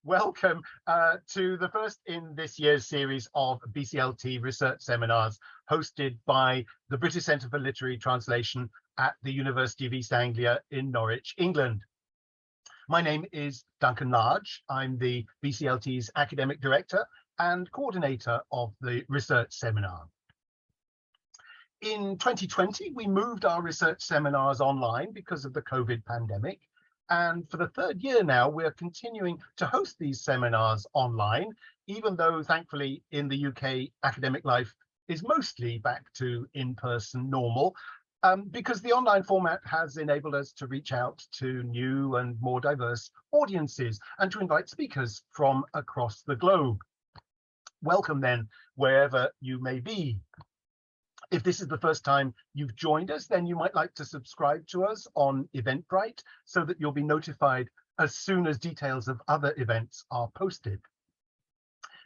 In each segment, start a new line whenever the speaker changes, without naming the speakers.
Welcome to the first in this year's series of BCLT research seminars hosted by the British Centre for Literary Translation at the University of East Anglia in Norwich, England. My name is Duncan Large. I'm the BCLT's academic director and coordinator of the research seminar. In 2020, we moved our research seminars online because of the COVID pandemic. And for the third year now, we're continuing to host these seminars online, even though thankfully in the UK, academic life is mostly back to in-person normal, because the online format has enabled us to reach out to new and more diverse audiences and to invite speakers from across the globe. Welcome then, wherever you may be. If this is the first time you've joined us, then you might like to subscribe to us on Eventbrite so that you'll be notified as soon as details of other events are posted.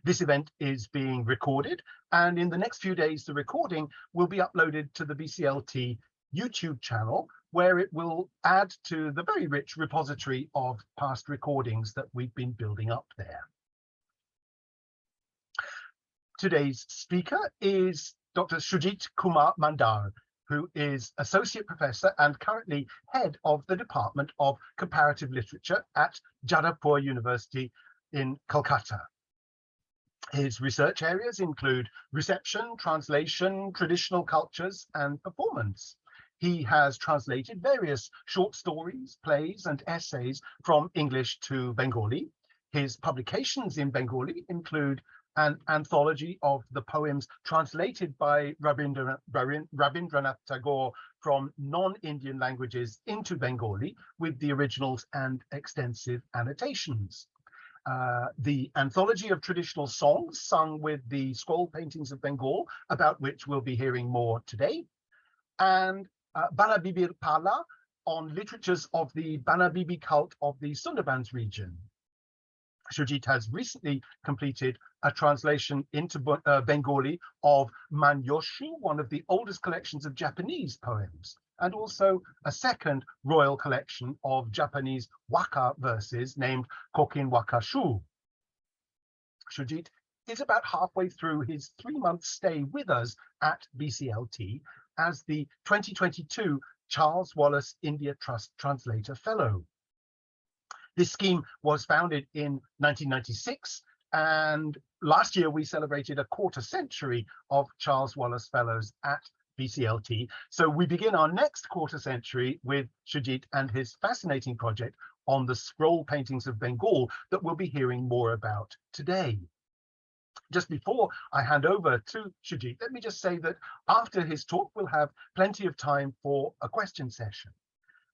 This event is being recorded, and in the next few days, the recording will be uploaded to the BCLT YouTube channel, where it will add to the very rich repository of past recordings that we've been building up there. Today's speaker is Dr. Sujit Kumar Mandal, who is Associate Professor and currently Head of the Department of Comparative Literature at Jadavpur University in Kolkata. His research areas include reception, translation, traditional cultures, and performance. He has translated various short stories, plays, and essays from English to Bengali. His publications in Bengali include an anthology of the poems translated by Rabindranath Tagore from non-Indian languages into Bengali with the originals and extensive annotations. The anthology of traditional songs sung with the scroll paintings of Bengal, about which we'll be hearing more today, and Bana Bibir Pala on literatures of the Bana Bibi cult of the Sundarbans region. Sujit has recently completed a translation into Bengali of Manyoshu, one of the oldest collections of Japanese poems, and also a second royal collection of Japanese waka verses named Kokin Wakashu. Sujit is about halfway through his 3-month stay with us at BCLT as the 2022 Charles Wallace India Trust Translator Fellow. This scheme was founded in 1996, and last year we celebrated a quarter century of Charles Wallace Fellows at BCLT. So we begin our next quarter century with Sujit and his fascinating project on the scroll paintings of Bengal that we'll be hearing more about today. Just before I hand over to Sujit, let me just say that after his talk, we'll have plenty of time for a question session.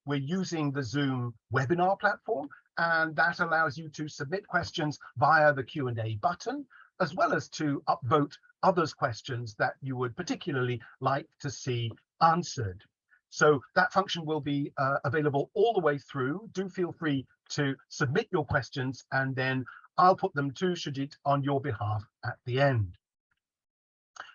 We're using the Zoom webinar platform, and that allows you to submit questions via the Q&A button, as well as to upvote others' questions that you would particularly like to see answered. So that function will be available all the way through. Do feel free to submit your questions, and then I'll put them to Sujit on your behalf at the end.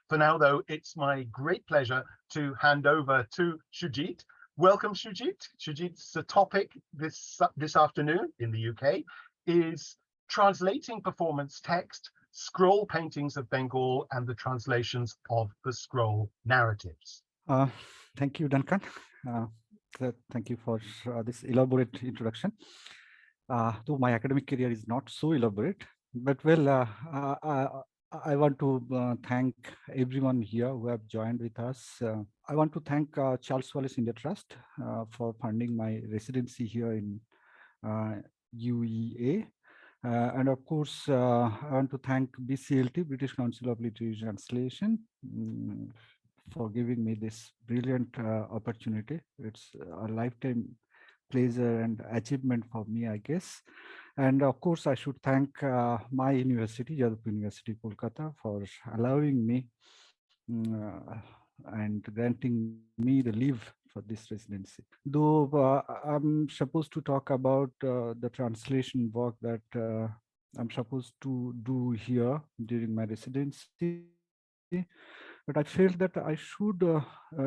For now, though, it's my great pleasure to hand over to Sujit. Welcome, Sujit. Sujit's topic this afternoon in the UK is translating performance text, scroll paintings of Bengal, and the translations of the scroll narratives.
Thank you, Duncan. Thank you for this elaborate introduction. Though my academic career is not so elaborate, but well, I want to thank everyone here who have joined with us. I want to thank Charles Wallace India Trust for funding my residency here in UEA. And of course, I want to thank BCLT, British Council of Literary Translation, for giving me this brilliant opportunity. It's a lifetime pleasure and achievement for me, I guess. And of course, I should thank my university, Jadavpur University, Kolkata, for allowing me and granting me the leave for this residency. Though I'm supposed to talk about the translation work that I'm supposed to do here during my residency, but I felt that I should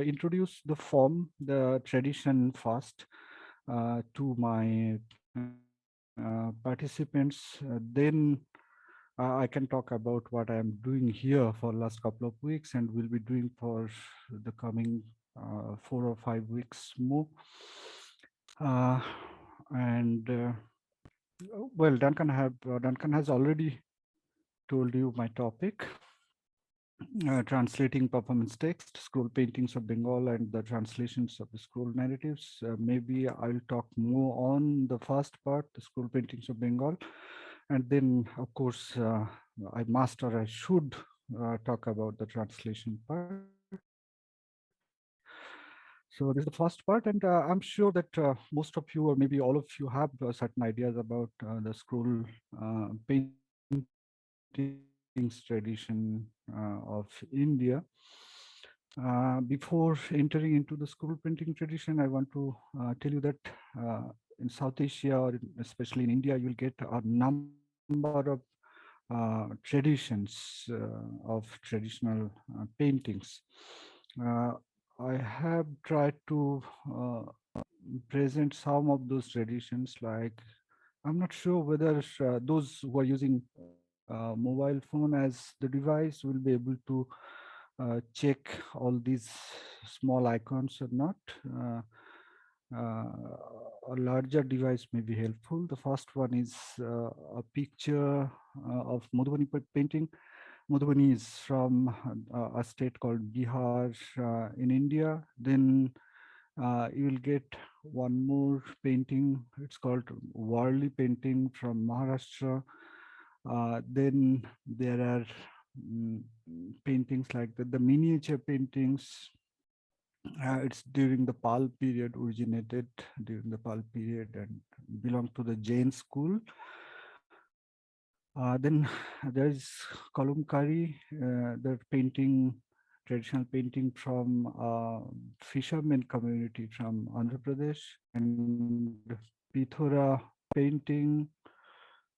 introduce the form, the tradition first to my participants, then I can talk about what I am doing here for last couple of weeks and will be doing for the coming 4 or 5 weeks more. Uh, and well, Duncan has already told you my topic, translating performance text, scroll paintings of Bengal, and the translations of the scroll narratives. Maybe I'll talk more on the first part, the scroll paintings of Bengal, and then, of course, I must or I should talk about the translation part. So this is the first part, and I'm sure that most of you, or maybe all of you, have certain ideas about the scroll paintings tradition of India. Before entering into the scroll painting tradition, I want to tell you that in South Asia, or especially in India, you will get a number of traditions of traditional paintings. Uh, I have tried to present some of those traditions. Like, I'm not sure whether those who are using mobile phone as the device will be able to check all these small icons or not. A larger device may be helpful. The first one is a picture of Madhubani painting. Madhubani is from a state called Bihar in India. Then you will get one more painting. It's called Warli painting from Maharashtra. Then there are mm, paintings like the miniature paintings. It's during the Pal period, originated during the Pal period and belong to the Jain school. Then there is Kalumkari, the painting, traditional painting from fishermen community from Andhra Pradesh, and Pithora painting.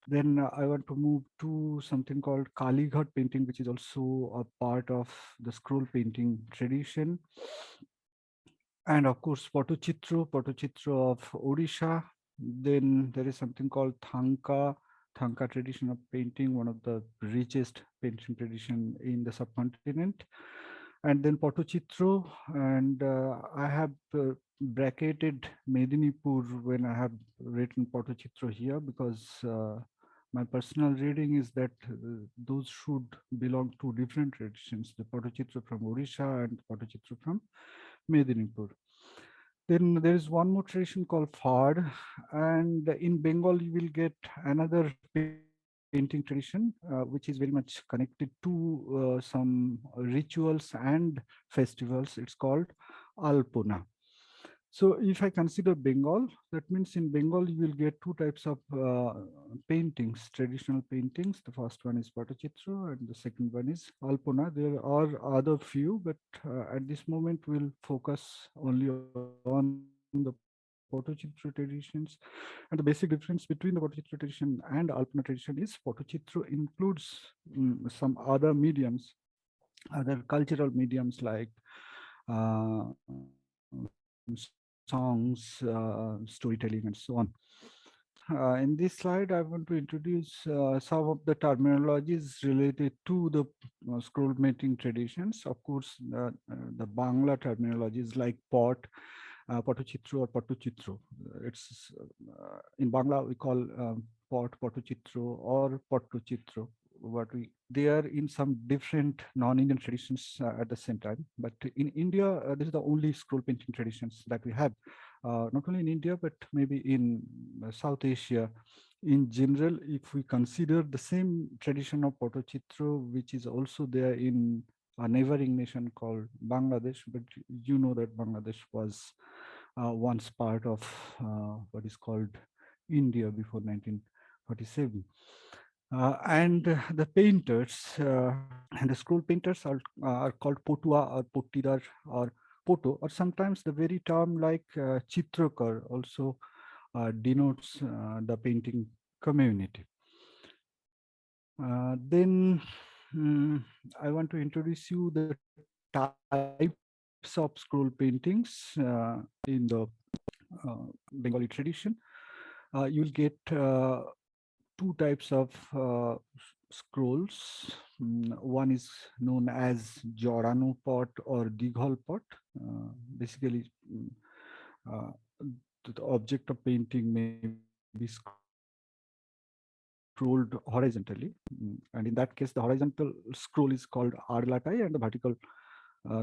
Then I want to move to something called Kalighat painting, which is also a part of the scroll painting tradition. And of course, Patuchitra of Odisha. Then there is something called Thanka tradition of painting, one of the richest painting tradition in the subcontinent. And then Patuchitra, and I have bracketed Medinipur when I have written Patuchitra here, because my personal reading is that those should belong to different traditions, the Patuchitra from Odisha and Patuchitra from Medinipur. Then there is one more tradition called Fad, and in Bengal you will get another painting tradition, which is very much connected to some rituals and festivals. It's called Alpona. So if I consider Bengal, that means in Bengal you will get two types of paintings, traditional paintings. The first one is Patachitra and the second one is Alpona. There are other few, but at this moment we'll focus only on the Patachitra traditions. And the basic difference between the Patachitra tradition and Alpana tradition is Patachitra includes some other mediums, other cultural mediums like songs, storytelling, and so on. In this slide, I want to introduce some of the terminologies related to the scroll painting traditions. Of course, the Bangla terminologies like pot, Patuchitra or Patuchitro. It's in Bangla we call pot Patuchitro or Patuchitro. What we they are in some different non-Indian traditions at the same time. But in India, this is the only scroll painting traditions that we have. Not only in India, but maybe in South Asia. In general, if we consider the same tradition of Patochitro, which is also there in a neighboring nation called Bangladesh, but you know that Bangladesh was once part of what is called India before 1947. And the painters and the scroll painters are called Potua or Pottidar or Poto, or sometimes the very term like Chitrakar also denotes the painting community. Then I want to introduce you the types of scroll paintings in the Bengali tradition. you'll get two types of scrolls. One is known as Jorano pot or Dighal pot. Basically, uh, the object of painting may be scrolled horizontally. And in that case, the horizontal scroll is called Arlatai and the vertical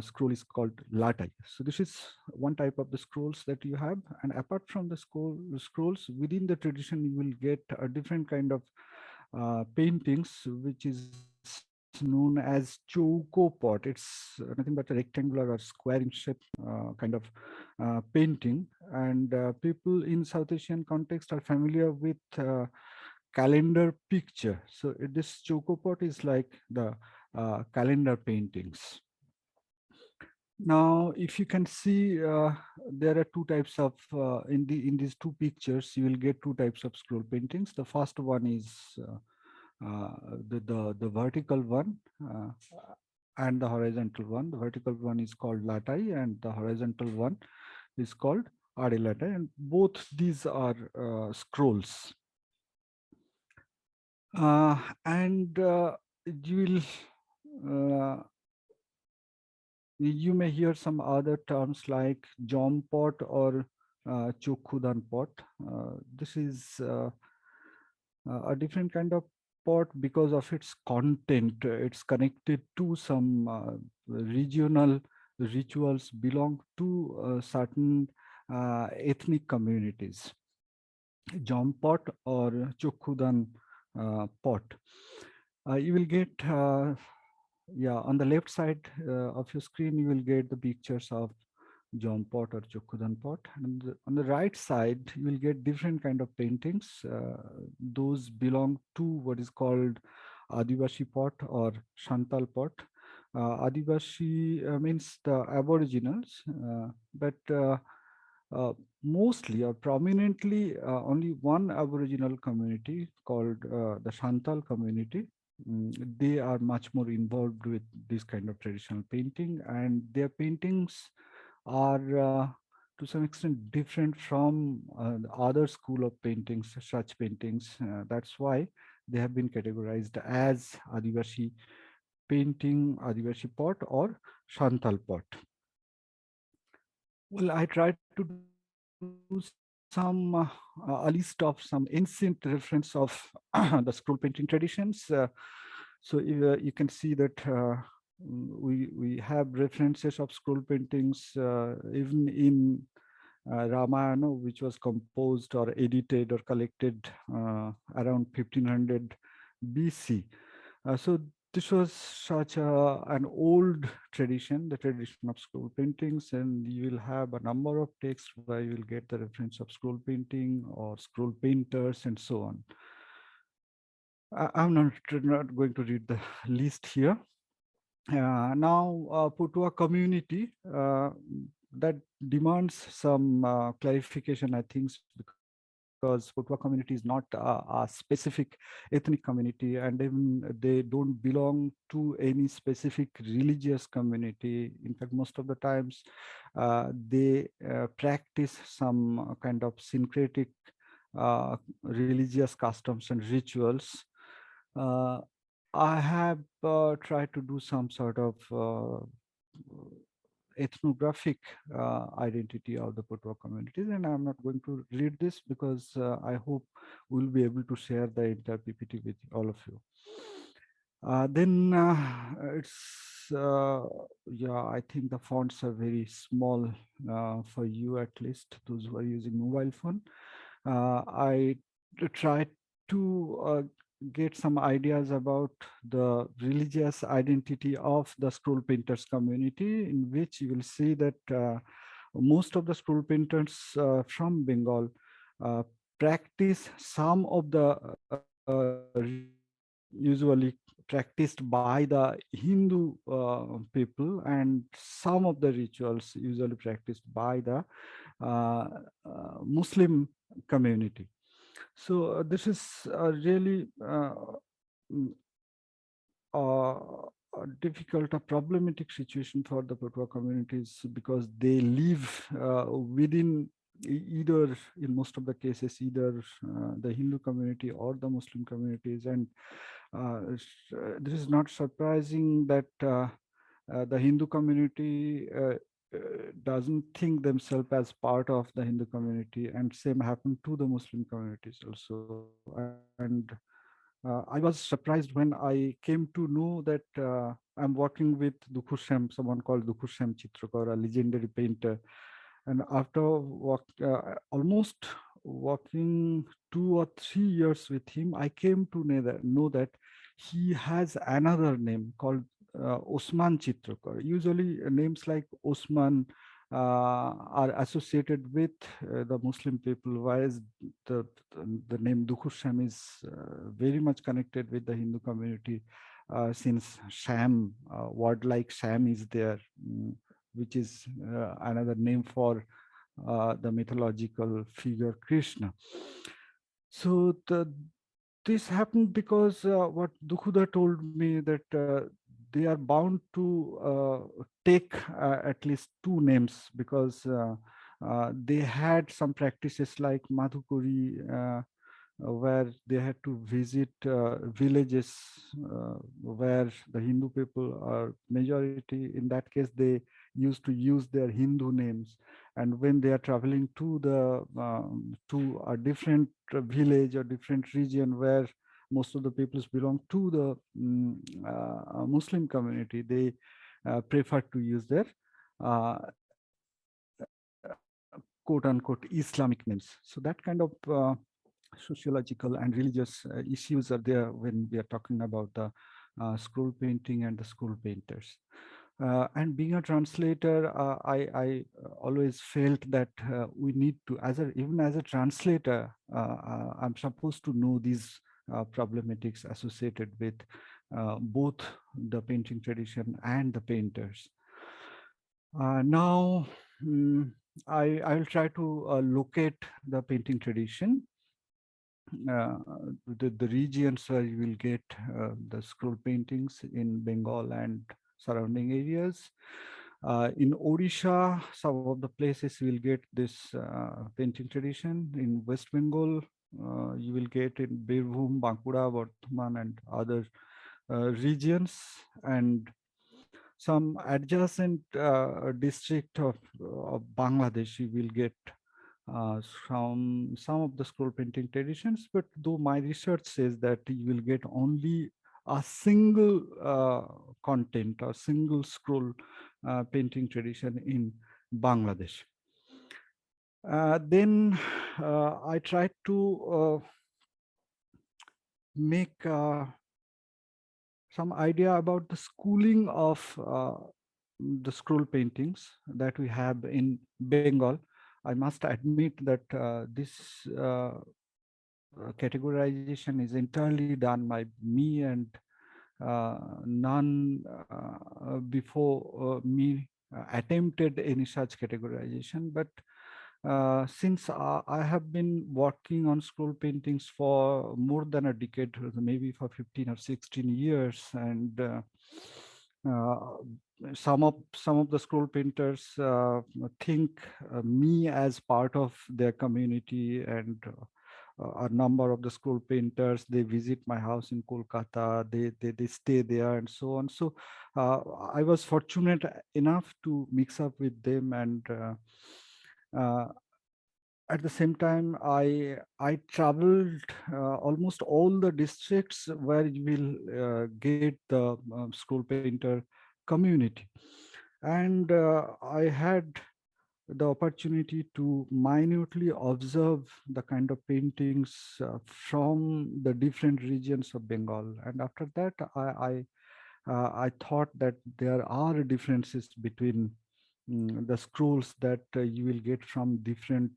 scroll is called Latai. So this is one type of the scrolls that you have. And apart from the scrolls, within the tradition, you will get a different kind of paintings, which is known as chouko pot. It's nothing but a rectangular or square in shape kind of painting. And people in South Asian context are familiar with calendar picture. So this chouko pot is like the calendar paintings. Now, if you can see, there are two types of in these two pictures, you will get two types of scroll paintings. The first one is the vertical one and the horizontal one. The vertical one is called Latai, and the horizontal one is called Adelatai, and both these are scrolls. And you will you may hear some other terms like jom pot or chokhudan pot. This is a different kind of pot because of its content. It's connected to some regional rituals belong to certain ethnic communities. Jom pot or chokhudan pot. You will get yeah, on the left side of your screen, you will get the pictures of Jom pot or Chokhudan pot. And on the right side, you will get different kind of paintings. Those belong to what is called Adivashi pot or Shantal pot. Adivashi means the Aboriginals, but mostly or prominently only one Aboriginal community called the Shantal community. They are much more involved with this kind of traditional painting, and their paintings are to some extent different from the other school of paintings, such paintings. That's why they have been categorized as Adivashi painting, Adivashi pot or Shantal pot. Well, I tried to do some a list of some ancient reference of the scroll painting traditions. So you can see that we have references of scroll paintings even in Ramayana, which was composed or edited or collected around 1500 BC. So this was such an old tradition, the tradition of scroll paintings, and you will have a number of texts where you will get the reference of scroll painting or scroll painters and so on. I'm not going to read the list here. Now, Patuya community that demands some clarification, I think, because Patuya community is not a specific ethnic community, and even they don't belong to any specific religious community. In fact, most of the times they practice some kind of syncretic religious customs and rituals. Uh, I have tried to do some sort of ethnographic identity of the Patuya communities, and I'm not going to read this because I hope we'll be able to share the entire PPT with all of you. Then it's yeah, I think the fonts are very small for you, at least those who are using mobile phone. I tried to get some ideas about the religious identity of the scroll painters community, in which you will see that most of the scroll painters from Bengal uh, practice some of the usually practiced by the Hindu people, and some of the rituals usually practiced by the uh, Muslim community. So this is really mm, a difficult, a problematic situation for the Patuya communities because they live within either in most of the cases, either the Hindu community or the Muslim communities. And this is not surprising that the Hindu community doesn't think themselves as part of the Hindu community, and same happened to the Muslim communities also. And I was surprised when I came to know that I'm working with Dukhushyam, someone called Dukhushyam Chitrakar, a legendary painter. And after almost working 2 or 3 years with him, I came to know that he has another name called Osman Chitrakar. Usually, names like Osman are associated with the Muslim people, whereas the, the name Dukhushyam is very much connected with the Hindu community, since Sham, word like Sham is there, which is another name for the mythological figure Krishna. So this happened because what Dukhuda told me that they are bound to take at least two names, because they had some practices like Madhukuri, where they had to visit villages where the Hindu people are majority. In that case, they used to use their Hindu names, and when they are traveling to the to a different village or different region where most of the peoples belong to the Muslim community, they prefer to use their uh, quote unquote Islamic names. So that kind of sociological and religious issues are there when we are talking about the scroll painting and the scroll painters. And being a translator, I always felt that we need to, even as a translator, I'm supposed to know these problematics associated with both the painting tradition and the painters. Now, mm, I will try to locate the painting tradition, uh, the regions where you will get the scroll paintings in Bengal and surrounding areas. In Odisha, some of the places you will get this painting tradition. In West Bengal, you will get in Birbhum, Bankura, Bardhaman, and other regions. And some adjacent district of Bangladesh, you will get some of the scroll painting traditions. But though my research says that you will get only a single content or single scroll painting tradition in Bangladesh. Then I tried to make some idea about the schooling of the scroll paintings that we have in Bengal. I must admit that this categorization is entirely done by me, and none before me attempted any such categorization. But since I have been working on scroll paintings for more than a decade, maybe for 15 or 16 years, and uh, some of the scroll painters think me as part of their community, and a number of the scroll painters, they visit my house in Kolkata, they stay there and so on. So I was fortunate enough to mix up with them, and uh, at the same time, I traveled almost all the districts where you will get the scroll painter community, and I had the opportunity to minutely observe the kind of paintings from the different regions of Bengal. And after that, I thought that there are differences between the scrolls that you will get from different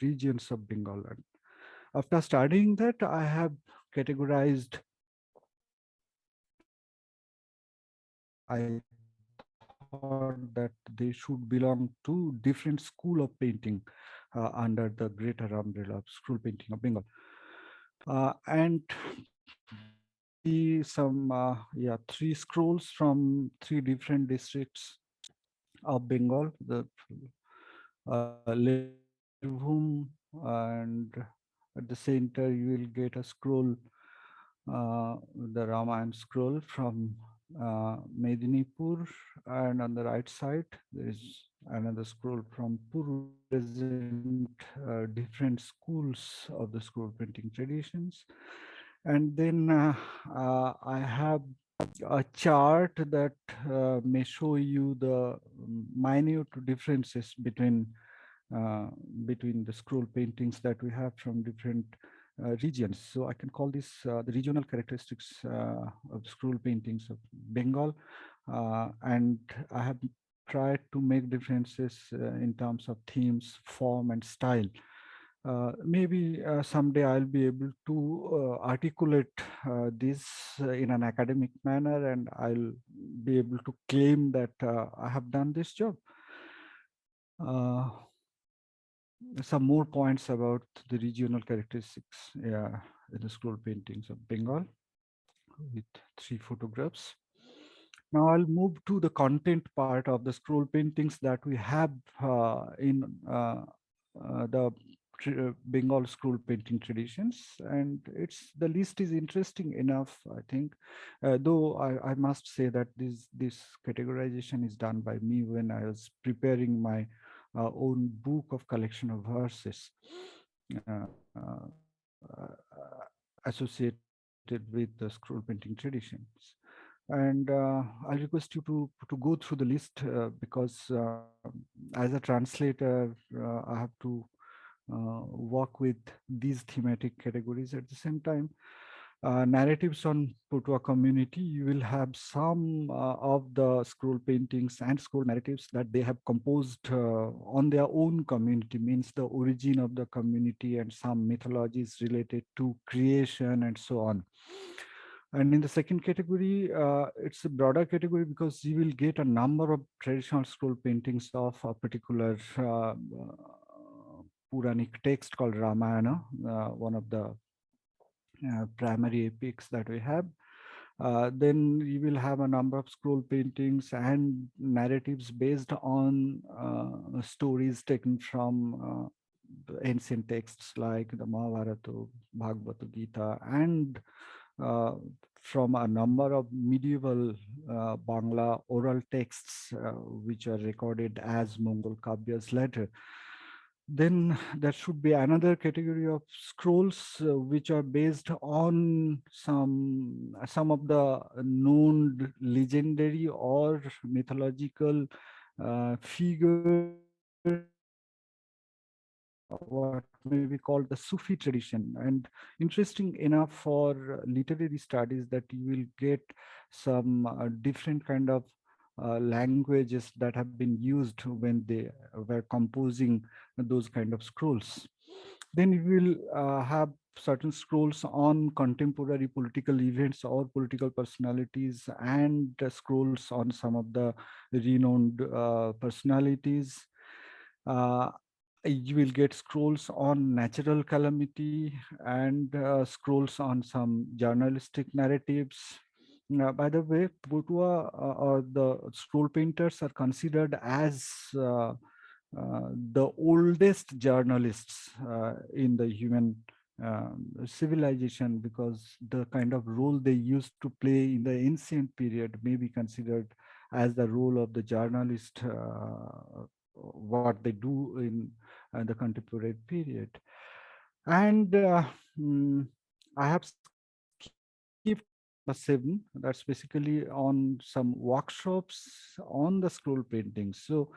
regions of Bengal. And after studying that, I have categorized I thought that they should belong to different school of painting under the greater umbrella of scroll painting of Bengal. And see some, three scrolls from three different districts of Bengal. The left side Birbhum, and at the center you will get a scroll, the Ramayana scroll from Medinipur, and on the right side there is another scroll from Puru, represent different schools of the scroll printing traditions. And then I have a chart that may show you the minute differences uh, between the scroll paintings that we have from different regions. So I can call this the regional characteristics of scroll paintings of Bengal. And I have tried to make differences in terms of themes, form, and style. Maybe someday I'll be able to articulate this in an academic manner, and I'll be able to claim that I have done this job. Uh, some more points about the regional characteristics in the scroll paintings of Bengal with 3 photographs. Now I'll move to the content part of the scroll paintings that we have in the Bengal scroll painting traditions, and the list is interesting enough, I think. Though I must say that this categorization is done by me when I was preparing my own book of collection of verses uh, associated with the scroll painting traditions. And I'll request you to go through the list because as a translator, I have to work with these thematic categories at the same time. Narratives on Patuya community, you will have some of the scroll paintings and scroll narratives that they have composed on their own community, means the origin of the community and some mythologies related to creation and so on. And in the second category, it's a broader category because you will get a number of traditional scroll paintings of a particular Puranic text called Ramayana, one of the primary epics that we have. Then you will have a number of scroll paintings and narratives based on stories taken from the ancient texts like the Mahabharata, Bhagavad Gita, and uh, from a number of medieval Bangla oral texts which are recorded as Mongol Kavyas later. Then there should be another category of scrolls which are based on some of the known legendary or mythological figures what may be called the Sufi tradition. And interesting enough for literary studies that you will get some different kind of languages that have been used when they were composing those kind of scrolls. Then you will have certain scrolls on contemporary political events or political personalities, and scrolls on some of the renowned personalities. Uh, you will get scrolls on natural calamity and scrolls on some journalistic narratives. By the way, Patuya or the scroll painters are considered as the oldest journalists in the human civilization, because the kind of role they used to play in the ancient period may be considered as the role of the journalist, what they do in the contemporary period. And I have skipped number 7. That's basically on some workshops on the scroll painting. So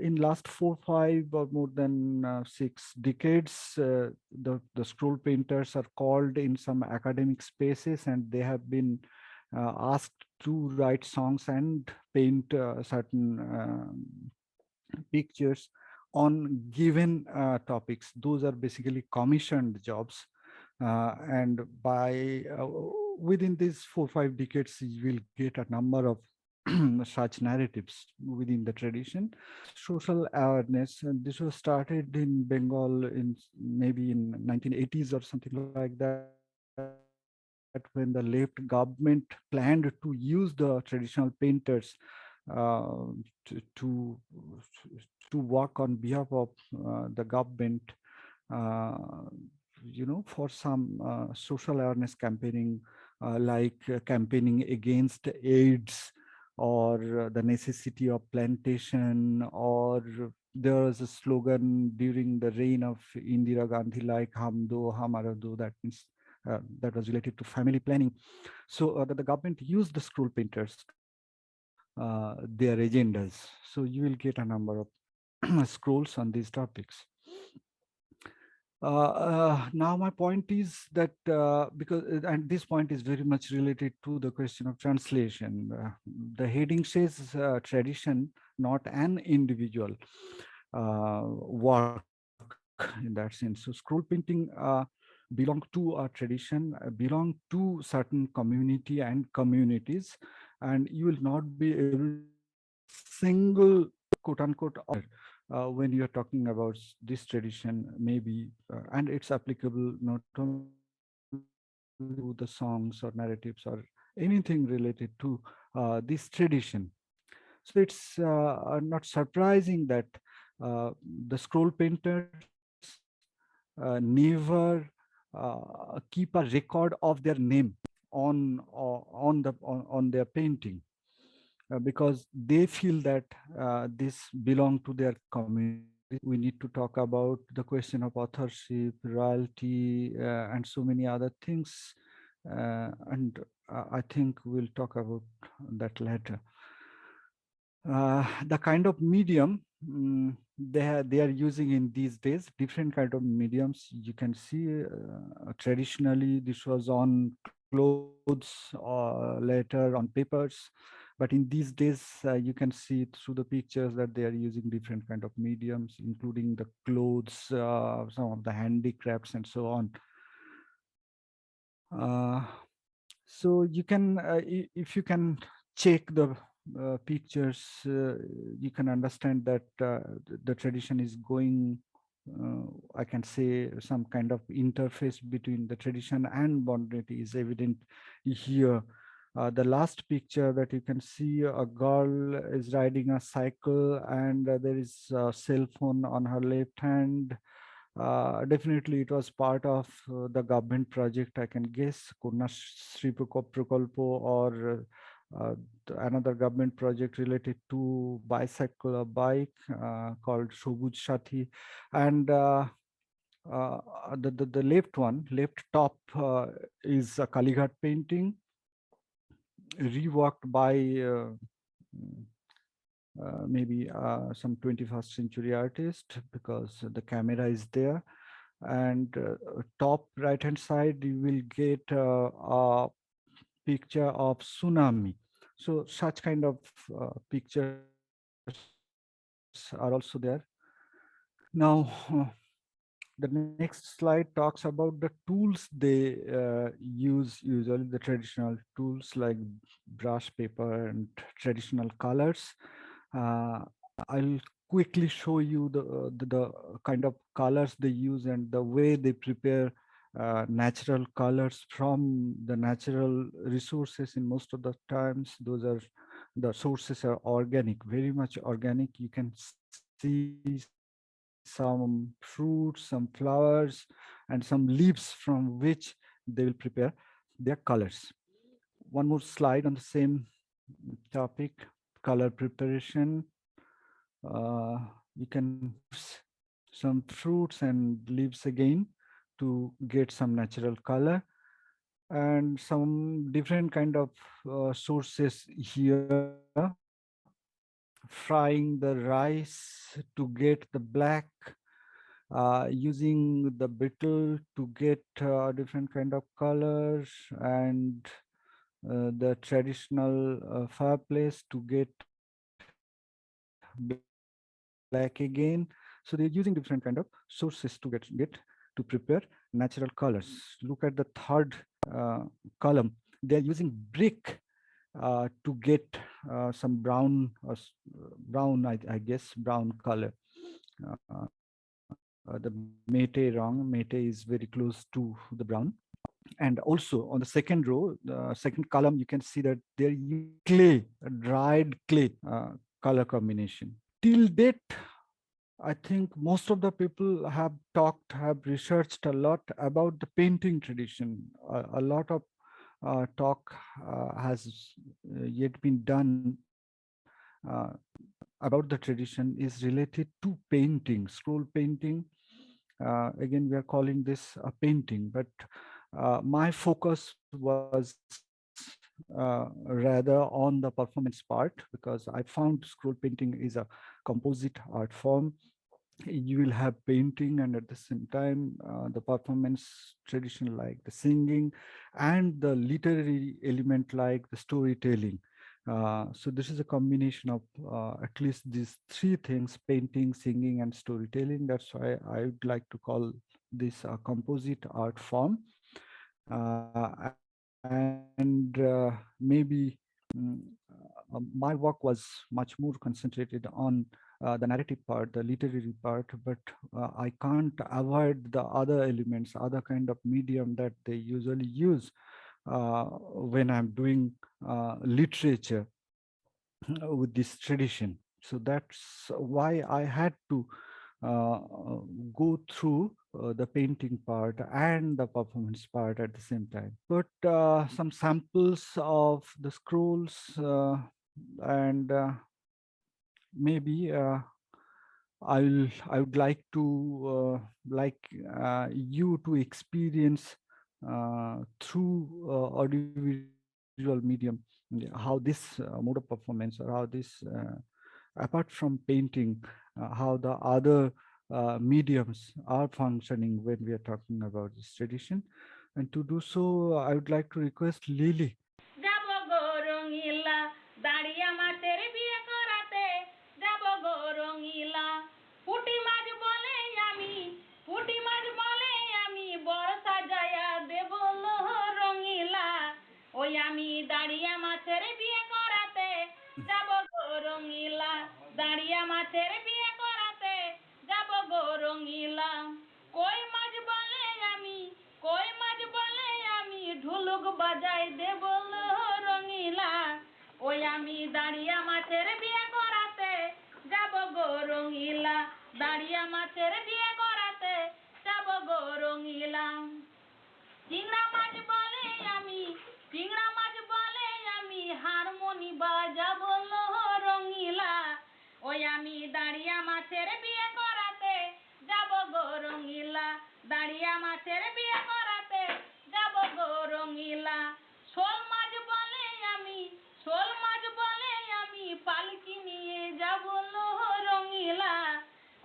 in last 4, 5 or more than 6 decades, the scroll painters are called in some academic spaces, and they have been asked to write songs and paint certain pictures on given topics. Those are basically commissioned jobs. And by within these 4, 5 decades, you will get a number of such narratives within the tradition. Social awareness, and this was started in Bengal in maybe in 1980s or something like that, when the left government planned to use the traditional painters uh, to, to to work on behalf of the government, uh, for some social awareness campaigning, like campaigning against AIDS, or the necessity of plantation, or there was a slogan during the reign of Indira Gandhi, like "Hum do, Hamara do." That means that was related to family planning. So the government used the scroll painters to their agendas. So you will get a number of scrolls on these topics. Now my point is that and this point is very much related to the question of translation. The heading says tradition, not an individual work in that sense. So scroll painting belong to a tradition, belong to certain community and communities, and you will not be able to find a single quote unquote when you're talking about this tradition, maybe, and it's applicable not only to the songs or narratives or anything related to this tradition. So it's not surprising that the scroll painters never keep a record of their name on their painting, because they feel that this belong to their community. We need to talk about the question of authorship, royalty, and so many other things. And I think we'll talk about that later. The kind of medium they are using in these days, different kind of mediums. You can see traditionally this was on clothes, later on papers, but in these days you can see through the pictures that they are using different kind of mediums, including the clothes, some of the handicrafts, and so on. uh, so you can if you can check the pictures, you can understand that the tradition is going, I can say, some kind of interface between the tradition and modernity is evident here. The last picture that you can see, a girl is riding a cycle, and there is a cell phone on her left hand. Definitely, it was part of the government project, I can guess, Kurna Shri Prakalpo, or another government project related to bicycle or bike called Shobuj Sathi. And uh, the left one, left top, is a Kalighat painting reworked by maybe some 21st century artist, because the camera is there. And top right hand side you will get a picture of tsunami. So such kind of pictures are also there. Now the next slide talks about the tools they use, usually the traditional tools like brush, paper, and traditional colors. I'll quickly show you the kind of colors they use and the way they prepare natural colors from the natural resources. In most of the times, those are the sources are organic, very much organic. You can see some fruits, some flowers, and some leaves from which they will prepare their colors. One more slide on the same topic, color preparation. You can some fruits and leaves again to get some natural color, and some different kind of sources here. Frying the rice to get the black, using the beetle to get different kind of colors, and the traditional fireplace to get black again. So they're using different kind of sources to prepare natural colors. Look at the third column. They are using brick to get some brown, brown, I guess, brown color. The mate wrong. Mate is very close to the brown. And also on the second row, the second column, you can see that they're using clay, a dried clay color combination. Till date, I think most of the people have researched a lot about the painting tradition. A lot of talk has yet been done about the tradition is related to painting, scroll painting. Again, we are calling this a painting, but my focus was rather on the performance part, because I found scroll painting is a composite art form. You will have painting and at the same time the performance tradition like the singing and the literary element like the storytelling. So this is a combination of at least these three things: painting, singing, and storytelling. That's why I would like to call this a composite art form. And maybe my work was much more concentrated on the narrative part, the literary part, but I can't avoid the other elements, other kind of medium that they usually use when I'm doing literature with this tradition. So that's why I had to uh, go through the painting part and the performance part at the same time. But some samples of the scrolls and maybe I would like to you to experience through audiovisual medium, how this mode of performance, or how this apart from painting, how the other mediums are functioning when we are talking about this tradition. And to do so, I would like to request Lily.
যাব গো রঙিলা দাঁড়িয়া মাছের বিয়ে করাতে যাব গো রঙিলা পুঁটি মাছ বলে আমি পুঁটি মাছ বলে আমি বড় সাজায়া দেব লো রঙিলা ওই আমি দাঁড়িয়া মাছের বিয়ে করাতে যাব গো রঙিলা দাঁড়িয়া মাছের বিয়ে করাতে যাব গো রঙিলা কই মাছ বলে আমি কই মাছ বলে আমি ঢুলুক বাজাই দেব লো রঙিলা ওই আমি দাঁড়িয়া মাছের বিয়ে করাতে যাব গো রঙিলা দাঁড়িয়া মাছের বিয়ে করাতে যাব গো রঙিলা চিংড়া মাছ বলে আমি চিংড়া মাছ বলে আমি হারমোনি বাজাবো লো রঙিলা ওই আমি দাঁড়িয়া মাছের বিয়ে করাতে যাব গো রঙিলা দাঁড়িয়া মাছের বিয়ে করাতে যাব গো রঙিলা শোল মাছ বলে আমি শোল মাছ বলে আমি পালকি নিয়ে যাব লো রঙিলা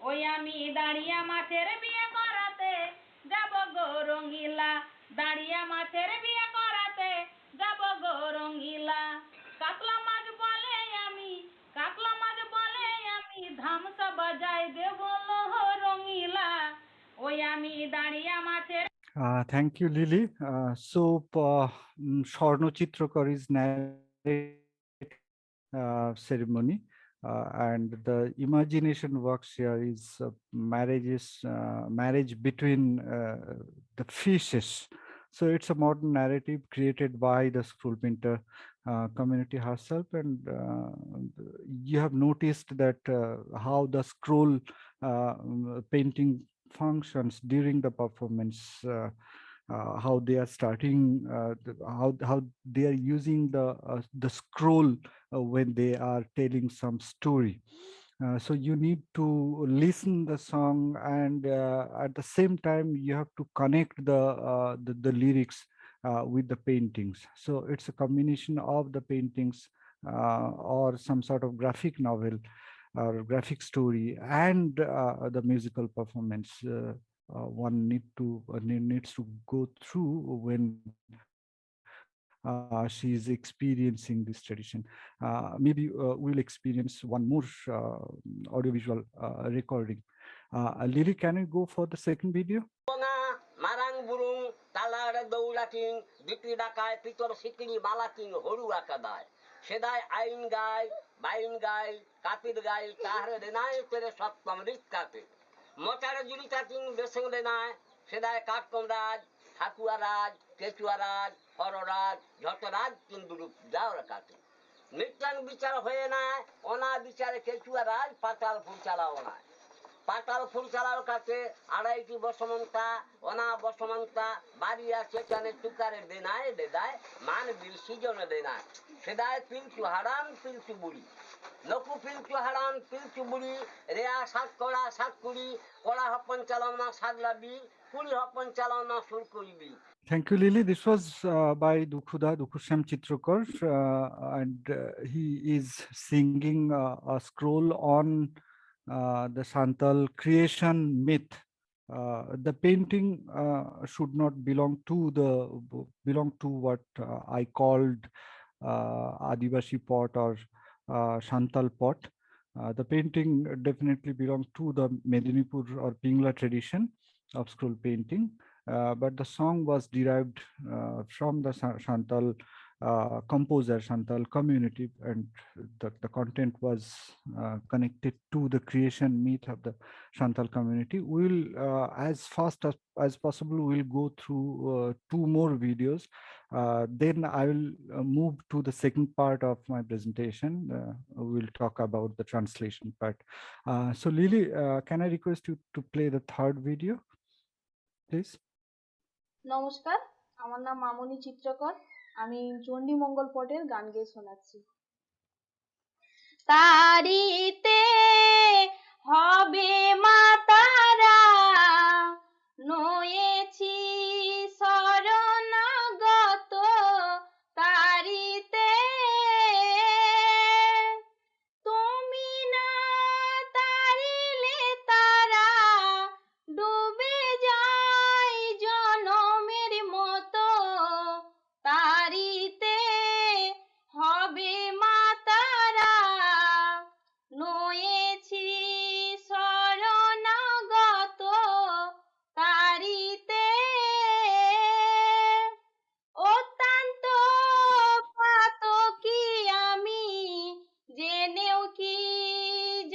ওই আমি দাঁড়িয়া মাছের বিয়ে করাতে যাব গো রঙিলা দাঁড়িয়া মাছের বিয়ে করাতে যাব গো রঙিলা কাতলা মাছ বলে আমি কাতলা মাছ বলে আমি ধামসা বাজাই দেব লো রঙিলা ওই আমি দাঁড়িয়া মাছের
Thank you, Lily. Swarno Chitrakar is narrating ceremony, and the imagination works here is marriage between the fishes. So it's a modern narrative created by the scroll painter community herself, and you have noticed that how the scroll painting functions during the performance, how they are starting, how they are using the scroll when they are telling some story. So you need to listen the song, and at the same time you have to connect the lyrics with the paintings. So it's a combination of the paintings or some sort of graphic novel or graphic story and the musical performance one needs to go through when she is experiencing this tradition. Maybe we'll experience one more audiovisual recording. Lily, can you go for the second video?
মারাং বুরুং তালার দৌলাকিং বিক্রি ডাকায় পিতর সিকিনি বালাকিং হরুয়া কাদায় সেদায় আইন গায় বাইন গায় কাপির গায় তাহারে দেনায় তেরে সপ্তম রিত কাপে মচারে জুলি তাকিং বেসং দেনায় সেদায় কাঠ কমরাজ ঠাকুয়ারাজ, কেচুয়ারাজ, হররাজ, ঝটরাজ কিন্দুরূপ যাওয়ার কাছে নিত্যান বিচার হয়ে না অনা বিচারে কেচুয়ারাজ পাতাল ফুরচালাও না পাতাল ফুরচালার কাছে আড়াইটি বসমন্তা অনা বসমন্তা বাড়িয়া চেচানে টুকারে দেনায় দেদায় মান বিল সিজনে দেনায় সেদায় পিলচু হারাম পিলচু বুড়ি নকু পিলচু হারাম পিলচু বুড়ি রেয়া সাত কুড়ি কড়া হপন চালানা সাগলাবি কুড়ি হপন চালানা সুর করিবি।
Thank you, Lily. This was by Dukhushyam Chitrakar, and he is singing a scroll on the Santal creation myth. The painting should not belong to what I called Adivashi pot or Santal pot. The painting definitely belongs to the Medinipur or Pingla tradition of scroll painting. But the song was derived from the Santal composer, Santal community, and the content was connected to the creation myth of the Santal community. We will, as fast as possible, we'll go through 2 more videos. Then I will move to the second part of my presentation. We'll talk about the translation part. So Lily, can I request you to play the 3rd video, please?
নমস্কার, আমার নাম মামনি চিত্রকর। আমি চণ্ডী মঙ্গল পটের গান গেয়ে শোনাচ্ছি। তারিতে হবে মা তারা, নয়েছি শরণাগত, তারিতে তুমি না তারিলে তারা ডুবে যায় জনমের মতো, তারিতে হবে মা তারা, নয়েছি শরণাগত, তারিতে অত্যন্ত পাতকী আমি, জেনেও কি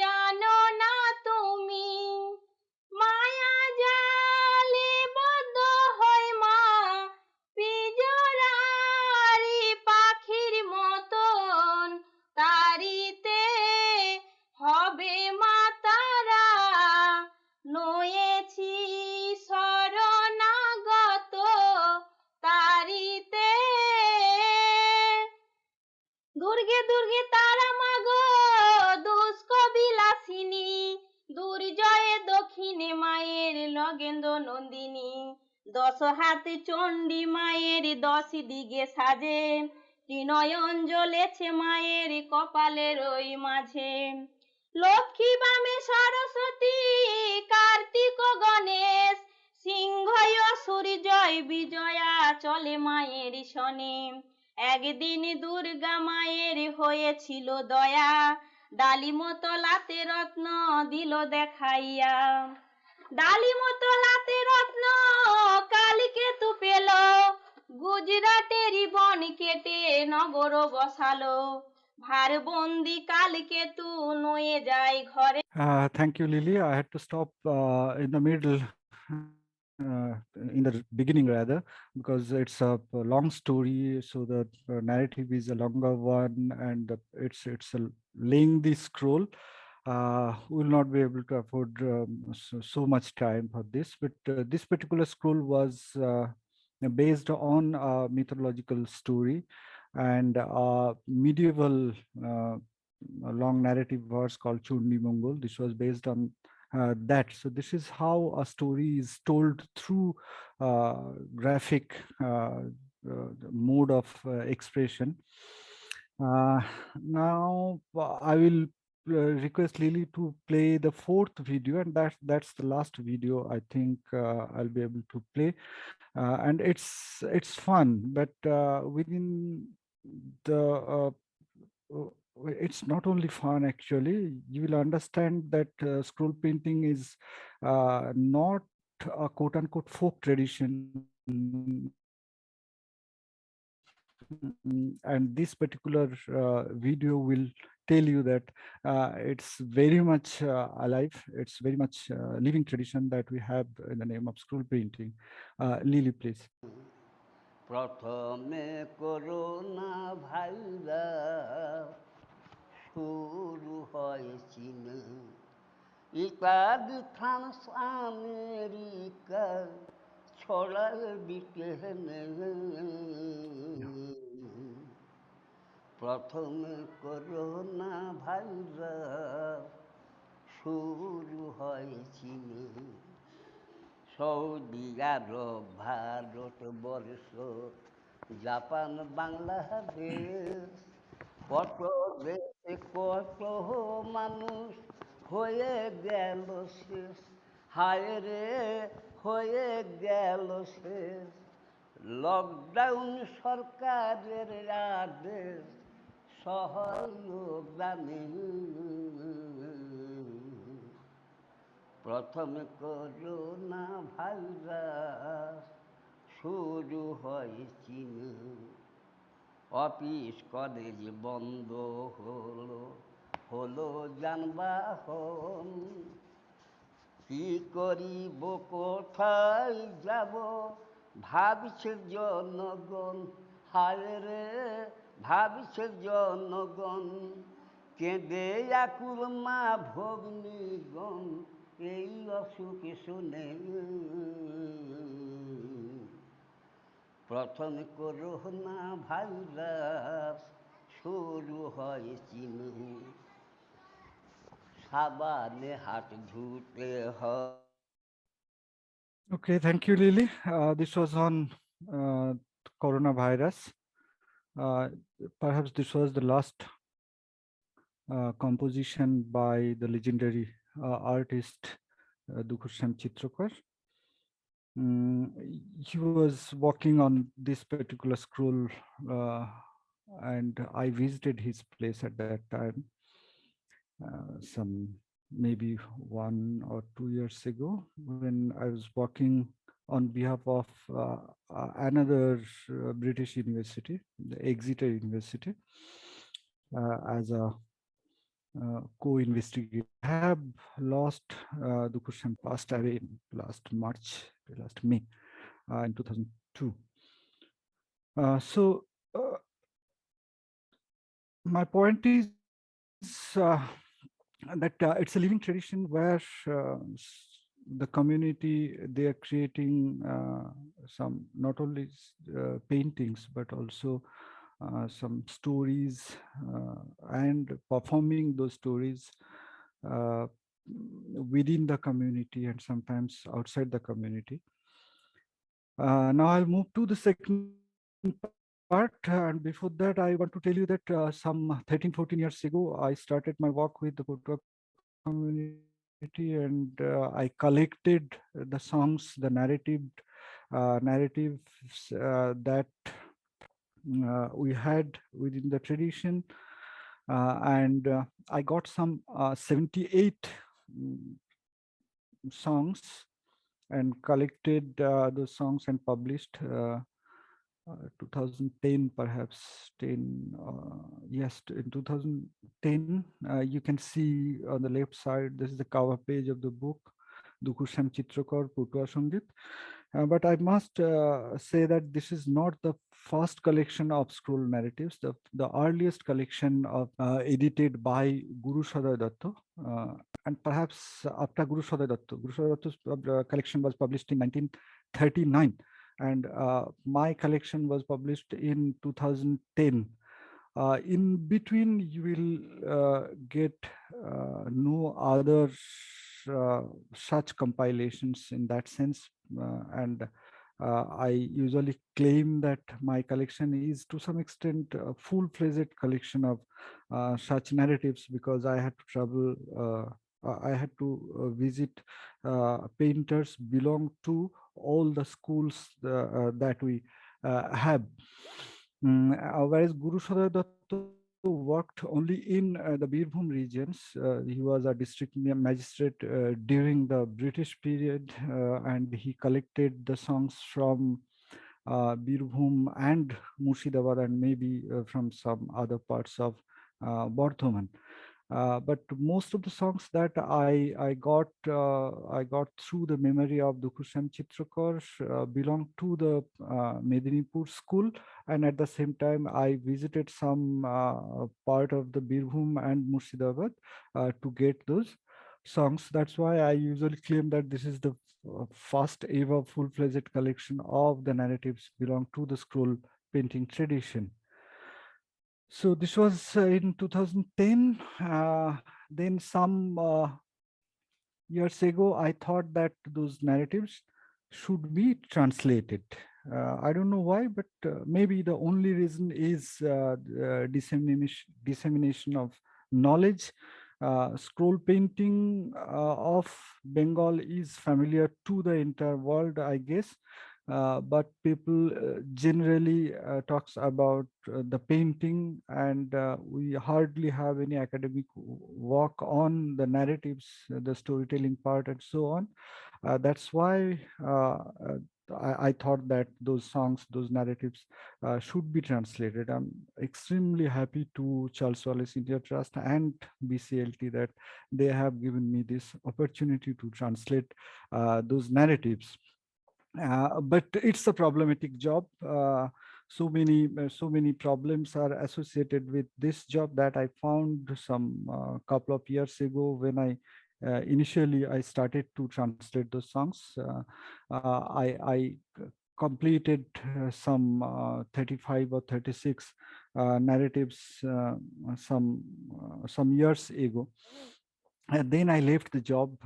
জানো না তুমি, মায়া জালে বদ্ধ হয় মা পিজরারি পাখির মতন, তারিতে হবে মা তারা, নয়েছি শরণাগত, তারিতে দুর্গে দুর্গে তারা মাগো দুষ্ক বিলাসিনী, দুর্জয়ে দক্ষিণে মায়ের লগেন্দ্র নন্দিনী, 10 হাত চণ্ডী মায়ের 10 দিকে সাজে, ত্রিনয়ন জ্বলেছে মায়ের কপালের ওই মাঝে, লক্ষ্মী বামে সরস্বতী কার্তিক গণেশ, সিংহয় সূর্যয় বিজয়া চলে মায়ের সনে, একদিন দুর্গা মায়ের হয়েছিল দয়া, ডালিমতলাতে রত্ন দিল দেখাইয়া, ডালিমতলাতে রত্ন কালকেতু পেল, গুজরাটেরই বন কেটে নগর বসালো, ভারবন্দি কালকেতু নয়ে যায় ঘরে।
Thank you, Lily. I had to stop in the middle, in the beginning rather, because it's a long story, so the narrative is a longer one, and it's a lengthy scroll. We will not be able to afford so much time for this, but this particular scroll was based on a mythological story and a medieval long narrative verse called Chundi Mongol. This was based on that. So this is how a story is told through graphic mode of expression. Now I will request Lily to play the 4th video, and that's the last video I think I'll be able to play, and it's fun, but within the it's not only fun, actually. You will understand that scroll painting is not a quote-unquote folk tradition And this particular video will tell you that it's very much alive. It's very much living tradition that we have in the name of scroll painting. Lily, please.
প্রথমে corona virus শুরু হয় চীনে, ইত্যাদি France America ছড়ায় ব্রিটেনে। প্রথমে corona virus শুরু হয় চীনে, সৌদি আরব, ভারতবর্ষ, জাপান, বাংলাদেশ, কত দেশে কত মানুষ হয়ে গেল শেষ, হায় রে হয়ে গেল শেষ। লকডাউন সরকারের আদেশ সহযোগদানে, প্রথমে করোনা ভাইরাস শুরু হয় চীনে, অফিস কলেজ বন্ধ হলো, হলো যানবাহন, কি করিব কোথায় যাব ভাবছে জনগণ, হায় রে ভাবছে জনগণ। কেঁদে আকুল মা ভগ্নীগণ এই অসুখ শুনে, প্রথম করোনা ভাইরাস শুরু হয় চীনে, সাবানে হাত ধুতে হয়।
Okay, thank you, Lily. This was on coronavirus. Perhaps this was the last composition by the legendary artist Dukhushyam Chitrakar. He was working on this particular scroll, and I visited his place at that time, some maybe 1 or 2 years ago, when I was working on behalf of another British university, the Exeter University, as a co-investigator. I have lost Dukhushyam, passed away in last March, last May, in 2002. My point is that it's a living tradition where the community, they are creating some not only paintings but also some stories and performing those stories within the community and sometimes outside the community. Now I'll move to the second part, and before that I want to tell you that some 13-14 years ago I started my work with the Patuya community, and I collected the songs, the narratives that we had within the tradition, and I got some 78 songs and collected those songs and published 2010, perhaps 10, yes, in 2010. You can see on the left side, this is the cover page of the book, Dukhushyam Chitrakar, Patuya Sangeet. But I must say that this is not the first collection of scroll narratives. The earliest collection of edited by Guru Saday Datta, and perhaps after Guru Saday Datta's collection was published in 1939, and my collection was published in 2010. In between, you will get no other such compilations in that sense, and I usually claim that my collection is to some extent a full-fledged collection of such narratives, because I had to travel, I had to visit painters belong to all the schools that we have. Whereas Guru Saday Datta worked only in the Birbhum regions. He was a district magistrate during the British period, and he collected the songs from Birbhum and Murshidabad, and maybe from some other parts of Bardhaman. But most of the songs that I got through the memory of Dukhushyam Chitrakar belong to the Medinipur school, and at the same time I visited some part of the Birbhum and Murshidabad to get those songs. That's why I usually claim that this is the first ever full-fledged collection of the narratives belong to the scroll painting tradition. So this was in 2010. Then some years ago, I thought that those narratives should be translated. I don't know why, but maybe the only reason is dissemination of knowledge. Scroll painting of Bengal is familiar to the entire world, I guess. But people generally talks about the painting, and we hardly have any academic work on the narratives, the storytelling part, and so on. That's why I thought that those songs, those narratives should be translated. I'm extremely happy to Charles Wallace India Trust and BCLT that they have given me this opportunity to translate those narratives. But it's a problematic job. So many problems are associated with this job that I found some couple of years ago when initially I started to translate those songs. I completed some 35 or 36 narratives some years ago, and then I left the job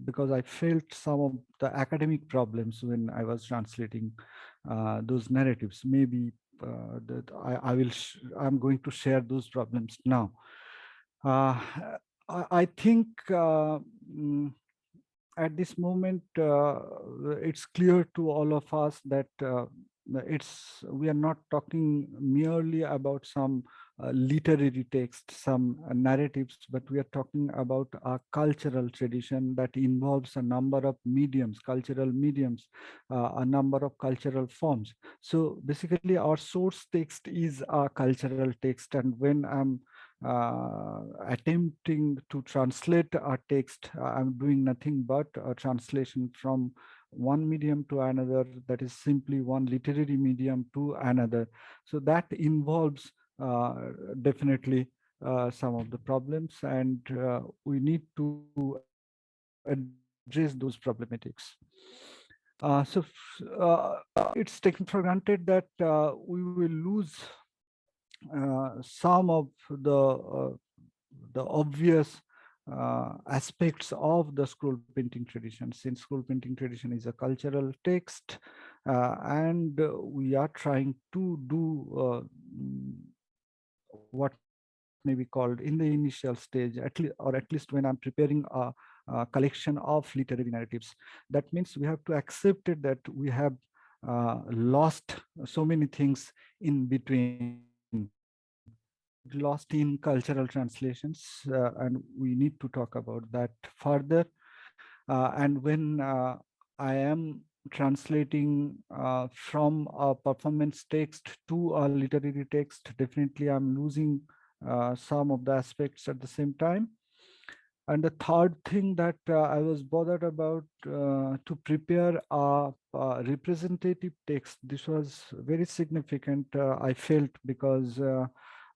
because I felt some of the academic problems when I was translating those narratives. Maybe I'm going to share those problems now. I think at this moment, it's clear to all of us that we are not talking merely about some literary text, some narratives, but we are talking about a cultural tradition that involves a number of mediums, cultural mediums, a number of cultural forms. So basically, our source text is a cultural text, and when I'm attempting to translate a text, I'm doing nothing but a translation from one medium to another, that is simply one literary medium to another. So that involves definitely some of the problems, and we need to address those problematics. It's taken for granted that we will lose some of the obvious aspects of the scroll painting tradition, since scroll painting tradition is a cultural text, and we are trying to do what may be called in the initial stage, or at least when I'm preparing a collection of literary narratives. That means we have to accept it that we have lost so many things in between. Lost in cultural translations, and we need to talk about that further. And when I am translating from a performance text to a literary text, definitely I'm losing some of the aspects at the same time. And the third thing that I was bothered about to prepare a representative text, this was very significant, I felt, because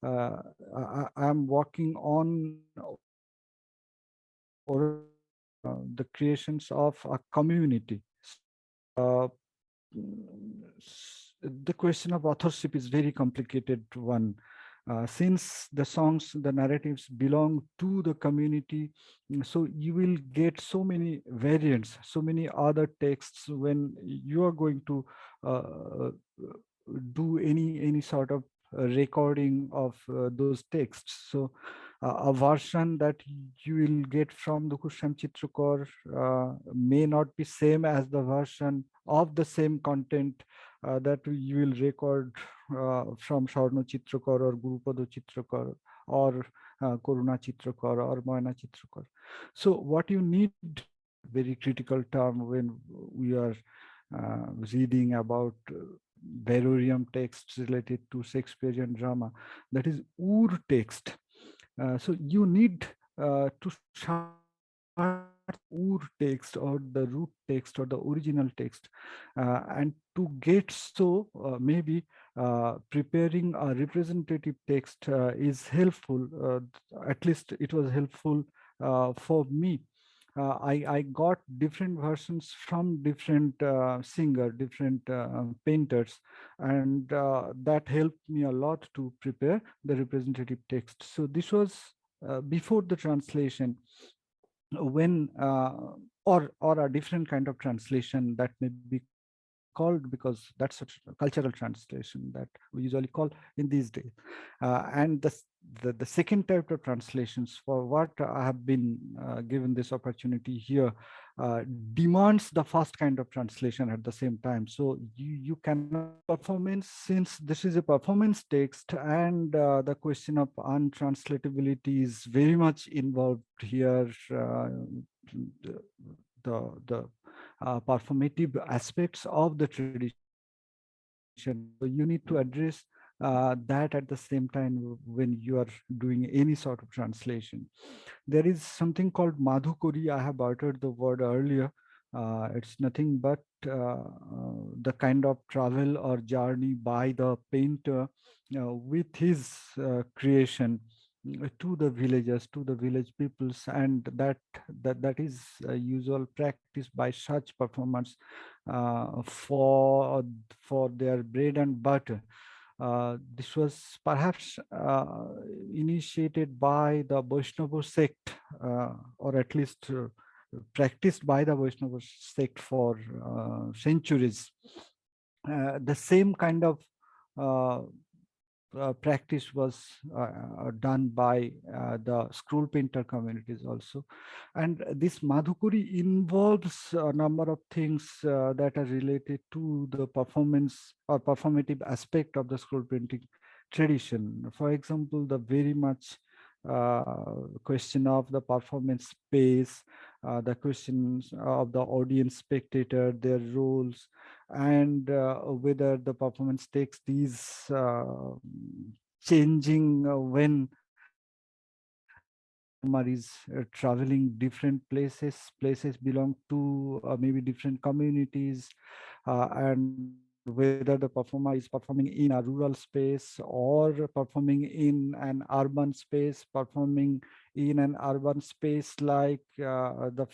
I'm working on oral tradition, the creations of a community. So the question of authorship is very complicated one. Since the songs, the narratives belong to the community, so you will get so many variants, so many other texts when you are going to do any sort of recording of those texts. So a version that you will get from the Dukhushyam Chitrakar may not be same as the version of the same content that you will record from Sharno Chitrakar or Gurupada Chitrakar or Karuna Chitrakar or Moyna Chitrakar. So what you need, very critical term when we are reading about Barorium texts related to Shakespearean drama, that is Ur text. So you need to search Ur text or the root text or the original text, and to get so maybe preparing a representative text is helpful. At least it was helpful for me. I got different versions from different singer, different painters, and that helped me a lot to prepare the representative text. So this was before the translation, when or a different kind of translation that may be called, because that's a cultural translation that we usually call in these days. And the second type of translations, for what I have been given this opportunity here, uh, demands the first kind of translation at the same time. So you cannot performance, since this is a performance text, and the question of untranslatability is very much involved here. The the performative aspects of the tradition. So you need to address that at the same time when you are doing any sort of translation. There is something called madhukuri. I have uttered the word earlier. It's nothing but the kind of travel or journey by the painter with his creation to the villages, to the village peoples, and that is a usual practice by such performers for their bread and butter. This was perhaps initiated by the Vaishnava sect, or at least practiced by the Vaishnava sect for centuries. The same kind of uh, practice was done by the scroll painter communities also. And this madhukuri involves a number of things that are related to the performance or performative aspect of the scroll printing tradition. For example, the very much question of the performance space, the questions of the audience spectator, their roles, and whether the performance text is changing when performer is traveling different places. Places belong to maybe different communities, and whether the performer is performing in a rural space or performing in an urban space, performing in an urban space like the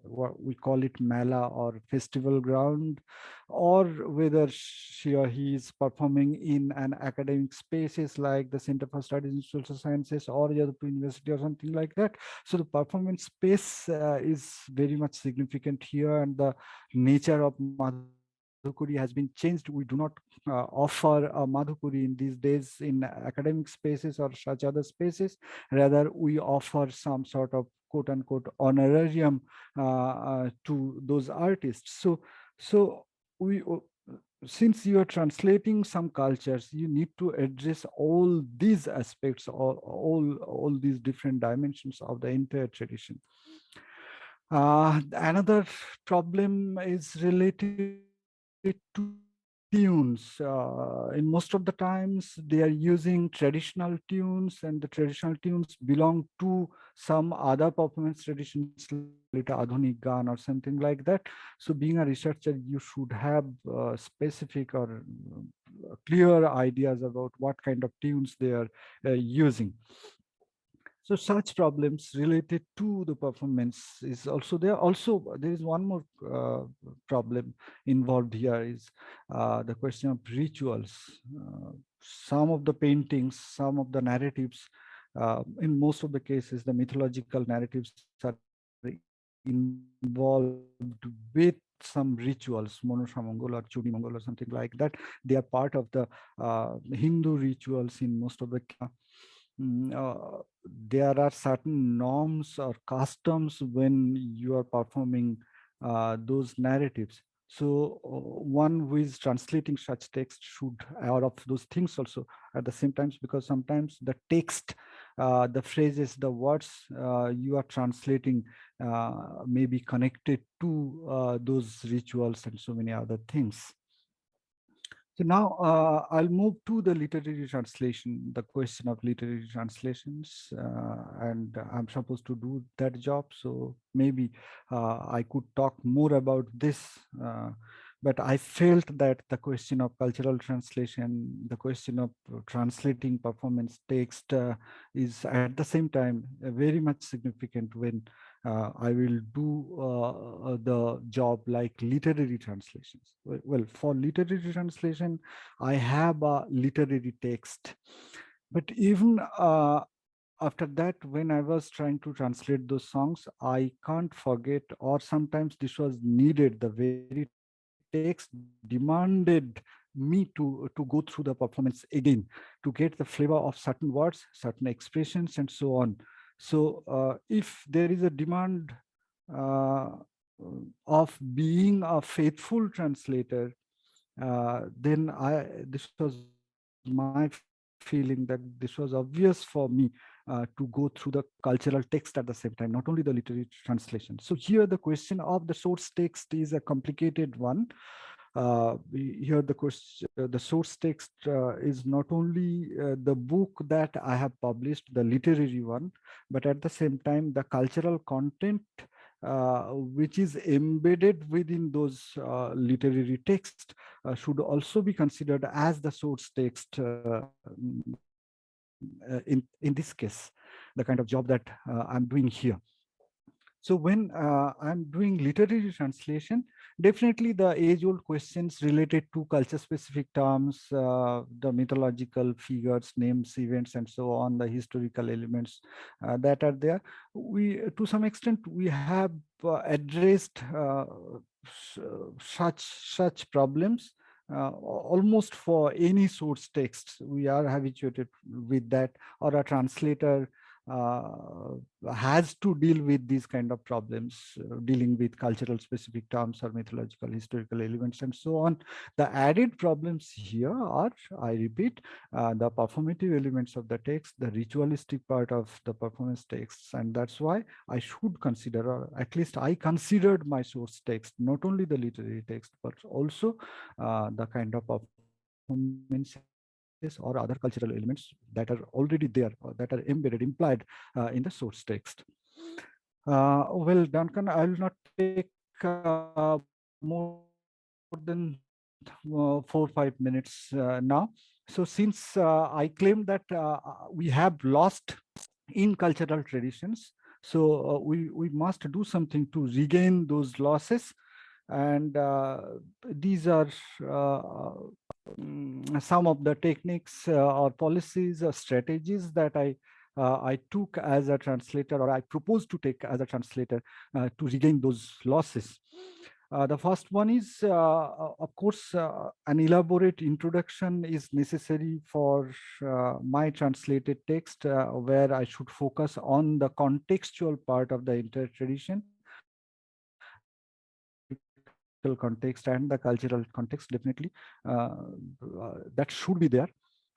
what we call it mela or festival ground, or whether she or he is performing in an academic spaces like the Center for Studies in Social Sciences or Yadupur University or something like that. So the performance space is very much significant here, and the nature of Madhukuri has been changed. We do not offer a Madhukuri in these days in academic spaces or such other spaces. Rather, we offer some sort of quote unquote honorarium to those artists. So we since you are translating some cultures, you need to address all these aspects, all these different dimensions of the entire tradition. Another problem is related to tunes. In most of the times, they are using traditional tunes, and the traditional tunes belong to some other performance traditions, like Adhunik Gan or something like that. So, being a researcher, you should have specific or clear ideas about what kind of tunes they are using. So such problems related to the performance is also there. Also, there is one more problem involved here is the question of rituals. Some of the paintings, some of the narratives, in most of the cases, the mythological narratives are involved with some rituals, Monosha Mongol or Chudi Mongol or something like that. They are part of the Hindu rituals in most of the there are certain norms or customs when you are performing those narratives. So one who is translating such text should aware of those things also at the same time, because sometimes the text the phrases, the words you are translating may be connected to those rituals and so many other things. So now I'll move to the literary translation, the question of literary translations, and I'm supposed to do that job. So maybe I could talk more about this, but I felt that the question of cultural translation, the question of translating performance text is at the same time very much significant when I will do the job like literary translations. Well, for literary translation, I have a literary text. But even after that, when I was trying to translate those songs, I can't forget, or sometimes this was needed, the very text demanded me to go through the performance again, to get the flavor of certain words, certain expressions, and so on. So if there is a demand uh, of being a faithful translator, then this was my feeling that this was obvious for me to go through the cultural text at the same time, not only the literary translation. So here the question of the source text is a complicated one. Here the source text is not only the book that I have published, the literary one, but at the same time the cultural content which is embedded within those literary texts should also be considered as the source text in this case, the kind of job that I'm doing here. So when I'm doing literary translation, definitely the age-old questions related to culture-specific terms, the mythological figures, names, events, and so on, the historical elements that are there, to some extent, we have addressed such problems almost for any source texts. We are habituated with that, or a translator has to deal with these kind of problems, dealing with cultural specific terms or mythological historical elements and so on. The added problems here are, I repeat, the performative elements of the text, the ritualistic part of the performance texts, and that's why I should consider, or at least I considered my source text, not only the literary text, but also the kind of performances or other cultural elements that are already there, or that are embedded, implied in the source text. Well, Duncan, I will not take more than 4-5 minutes now. So since I claim that we have lost in cultural traditions, so we must do something to regain those losses. And these are some of the techniques or policies or strategies that I took as a translator, or I propose to take as a translator to regain those losses. The first one is, of course, an elaborate introduction is necessary for my translated text, where I should focus on the contextual part of the entire tradition, the historical context and the cultural context, definitely. That should be there.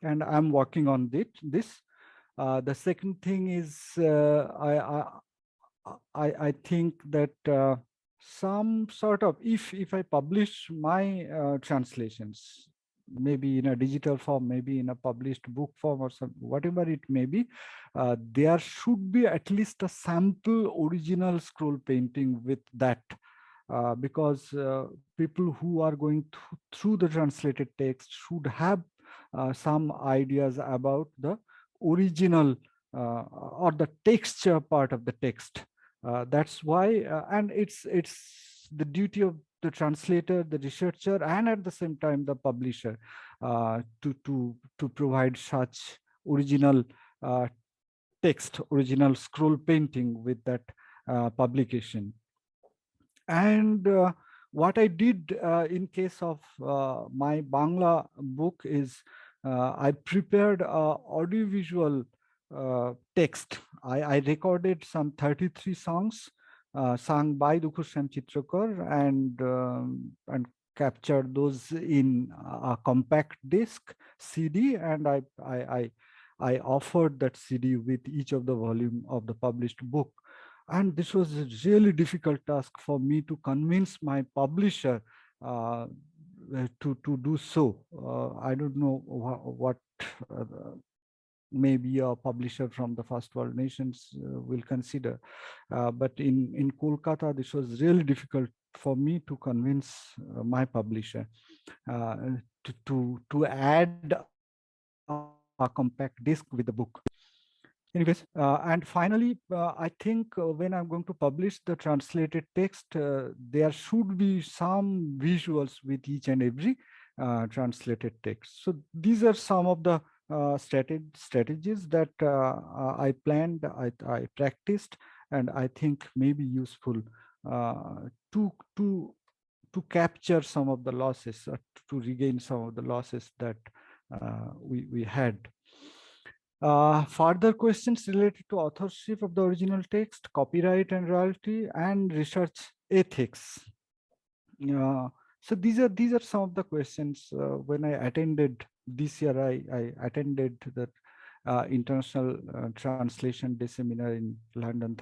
And I'm working on this. The second thing is, I think that some sort of, if I publish my translations, maybe in a digital form, maybe in a published book form, or some whatever it may be, there should be at least a sample original scroll painting with that. Because people who are going through the translated text should have some ideas about the original or the texture part of the text. That's why, and it's the duty of the translator, the researcher, and at the same time the publisher to provide such original text, original scroll painting with that publication. And what I did in case of my Bangla book is I prepared audiovisual text. I recorded some 33 songs sung by Dukhushyam Chitrakar, and captured those in a compact disc CD, and I I offered that CD with each of the volume of the published book. And this was a really difficult task for me to convince my publisher to do so. I don't know what uh, maybe a publisher from the first world nations will consider. But in Kolkata, this was really difficult for me to convince my publisher to add a compact disc with the book. Anyways, and finally, I think when I'm going to publish the translated text, there should be some visuals with each and every translated text. So these are some of the strategies that I planned, I practiced, and I think may be useful to to capture some of the losses, to regain some of the losses that we had. Further questions related to authorship of the original text, copyright and royalty, and research ethics. So these are some of the questions. When I attended this year, I attended the International Translation Day seminar in London.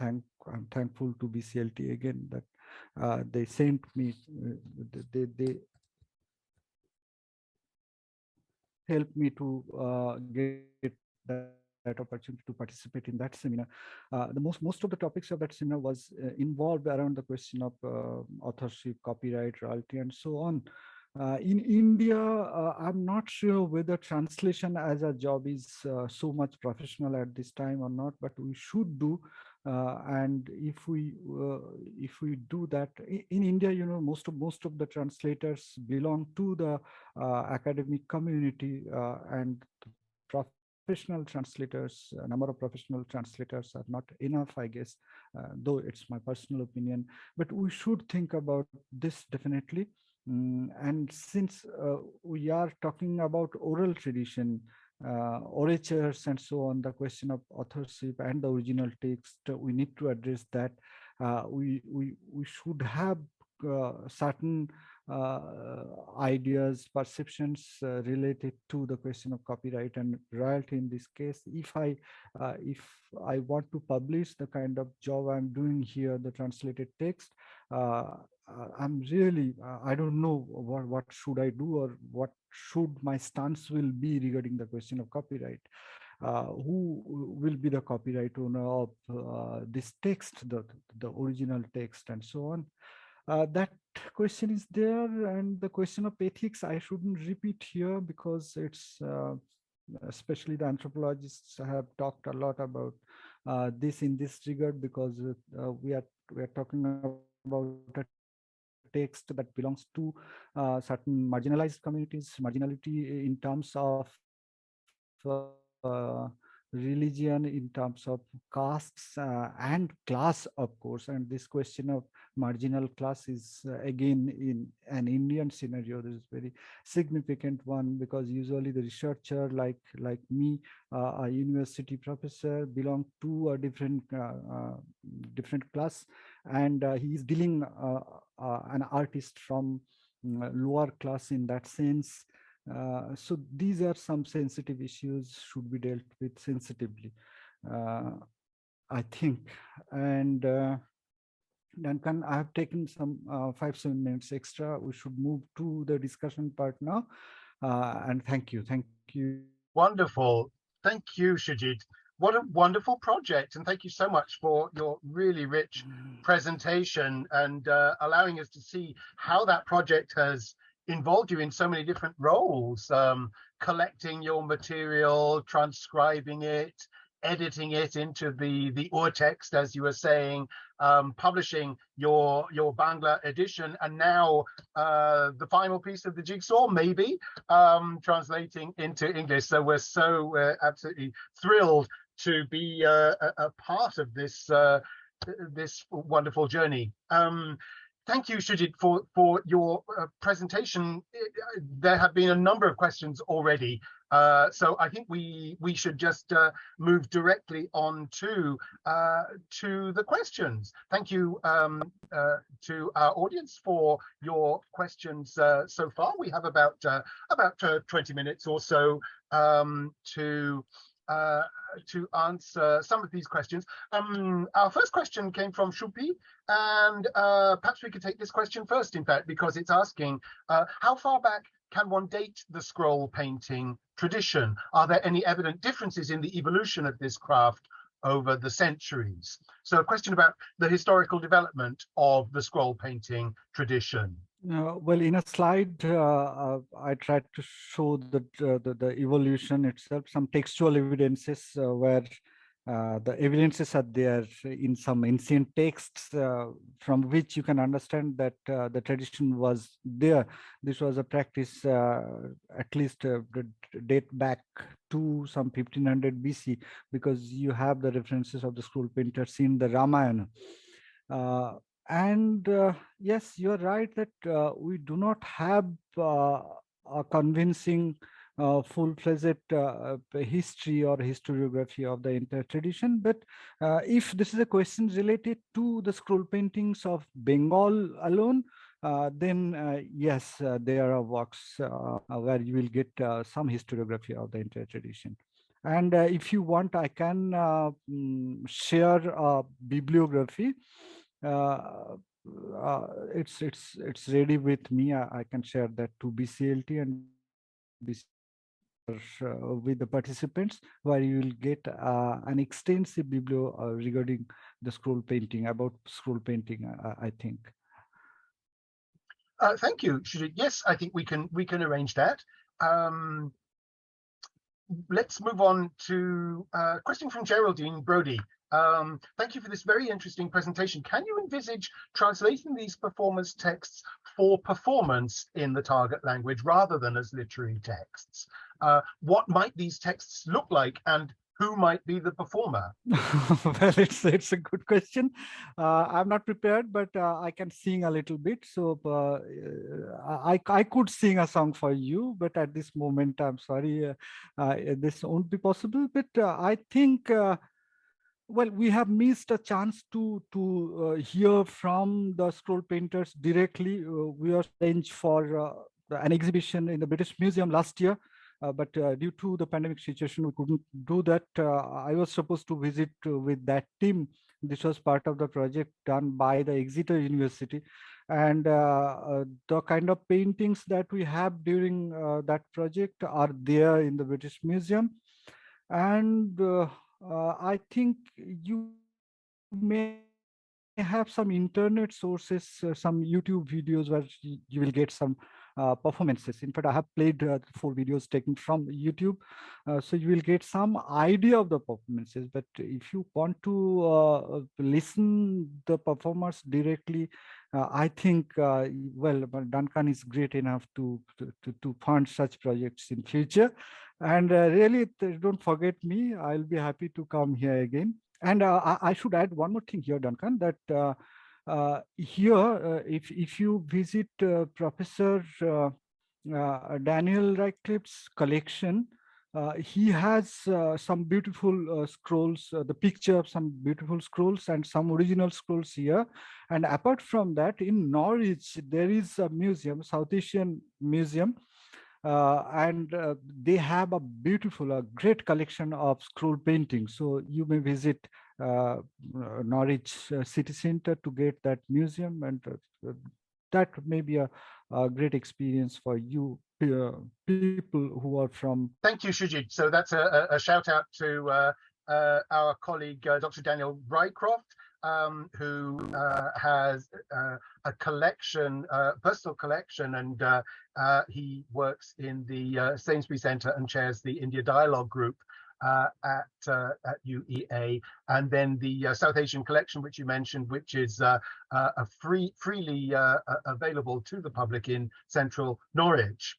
I'm thankful to BCLT again that they sent me. They helped me to get that opportunity to participate in that seminar. The most of the topics of that seminar was involved around the question of authorship, copyright, royalty, and so on. In India, I'm not sure whether translation as a job is so much professional at this time or not, but we should do. And if we do that in India, you know, most of the translators belong to the academic community, and professional translators, number of professional translators are not enough, I guess, though it's my personal opinion. But we should think about this definitely. And since we are talking about oral tradition, orators and so on, the question of authorship and the original text, we need to address that. We should have certain ideas, perceptions related to the question of copyright and royalty in this case. If I want to publish the kind of job I'm doing here, the translated text, I'm really I don't know what should I do, or what should my stance will be regarding the question of copyright. Who will be the copyright owner of this text, the original text, and so on. That question is there, and the question of ethics I shouldn't repeat here, because it's especially the anthropologists have talked a lot about this in this regard, because we are talking about a text that belongs to certain marginalized communities, marginality in terms of religion, in terms of castes and class, of course. And this question of marginal class is again in an Indian scenario, this is very significant one, because usually the researcher like me, a university professor, belong to a different class, and he is dealing an artist from lower class in that sense. So these are some sensitive issues should be dealt with sensitively, I think. And Duncan, I have taken some 5-7 minutes extra. We should move to the discussion part now. And thank you.
Wonderful. Thank you, Sujit. What a wonderful project. And thank you so much for your really rich presentation and allowing us to see how that project has involved you in so many different roles, collecting your material, transcribing it, editing it into the ur-text, as you were saying, publishing your Bangla edition, and now the final piece of the jigsaw, maybe, translating into English. So we're absolutely thrilled to be a part of this this wonderful journey. Thank you, Sujit, for your presentation. There have been a number of questions already, so I think we should just move directly on to the questions. Thank you to our audience for your questions so far. We have about 20 minutes or so to to answer some of these questions. Our first question came from Shupi, and perhaps we could take this question first, in fact, because it's asking, how far back can one date the scroll painting tradition? Are there any evident differences in the evolution of this craft over the centuries? So a question about the historical development of the scroll painting tradition.
Well, in a slide, I tried to show the evolution itself, some textual evidences where the evidences are there in some ancient texts from which you can understand that the tradition was there. This was a practice at least date back to some 1500 BC, because you have the references of the scroll painters in the Ramayana. And yes, you're right that we do not have a convincing full-fledged history or historiography of the entire tradition. But if this is a question related to the scroll paintings of Bengal alone, then yes, there are works where you will get some historiography of the entire tradition. And if you want, I can share a bibliography. It's ready with me. I can share that to BCLT and with the participants, where you will get an extensive biblio regarding the scroll painting, about scroll painting, I think.
Thank you, Sujit. Yes, I think we can arrange that. Let's move on to a question from Geraldine Brody. Thank you for this very interesting presentation. Can you envisage translating these performance texts for performance in the target language rather than as literary texts? What might these texts look like, and who might be the performer?
Well, it's a good question. I'm not prepared, but I can sing a little bit. So I could sing a song for you, but at this moment, I'm sorry, this won't be possible. But I think, well, we have missed a chance to hear from the scroll painters directly. We are arranged for an exhibition in the British Museum last year. But due to the pandemic situation, we couldn't do that. I was supposed to visit with that team. This was part of the project done by the Exeter University. And the kind of paintings that we have during that project are there in the British Museum. And I think you may have some internet sources, some YouTube videos where you will get some performances. In fact, I have played 4 videos taken from YouTube, so you will get some idea of the performances. But if you want to listen the performers directly, I think well, Duncan is great enough to fund such projects in future. And really, don't forget me. I'll be happy to come here again. And I should add one more thing here, Duncan, that here, if you visit Professor Daniel Radcliffe's collection, he has some beautiful scrolls, the picture of some beautiful scrolls and some original scrolls here. And apart from that, in Norwich, there is a museum, South Asian Museum, and they have a beautiful, a great collection of scroll paintings. So you may visit Norwich City Center to get that museum, and that may be a great experience for you people who are from.
Thank you, Sujit. So that's a shout out to our colleague, Dr. Daniel Rycroft, who has a collection, personal collection, and he works in the Sainsbury Centre and chairs the India Dialogue Group at UEA, and then the South Asian collection, which you mentioned, which is freely available to the public in central Norwich.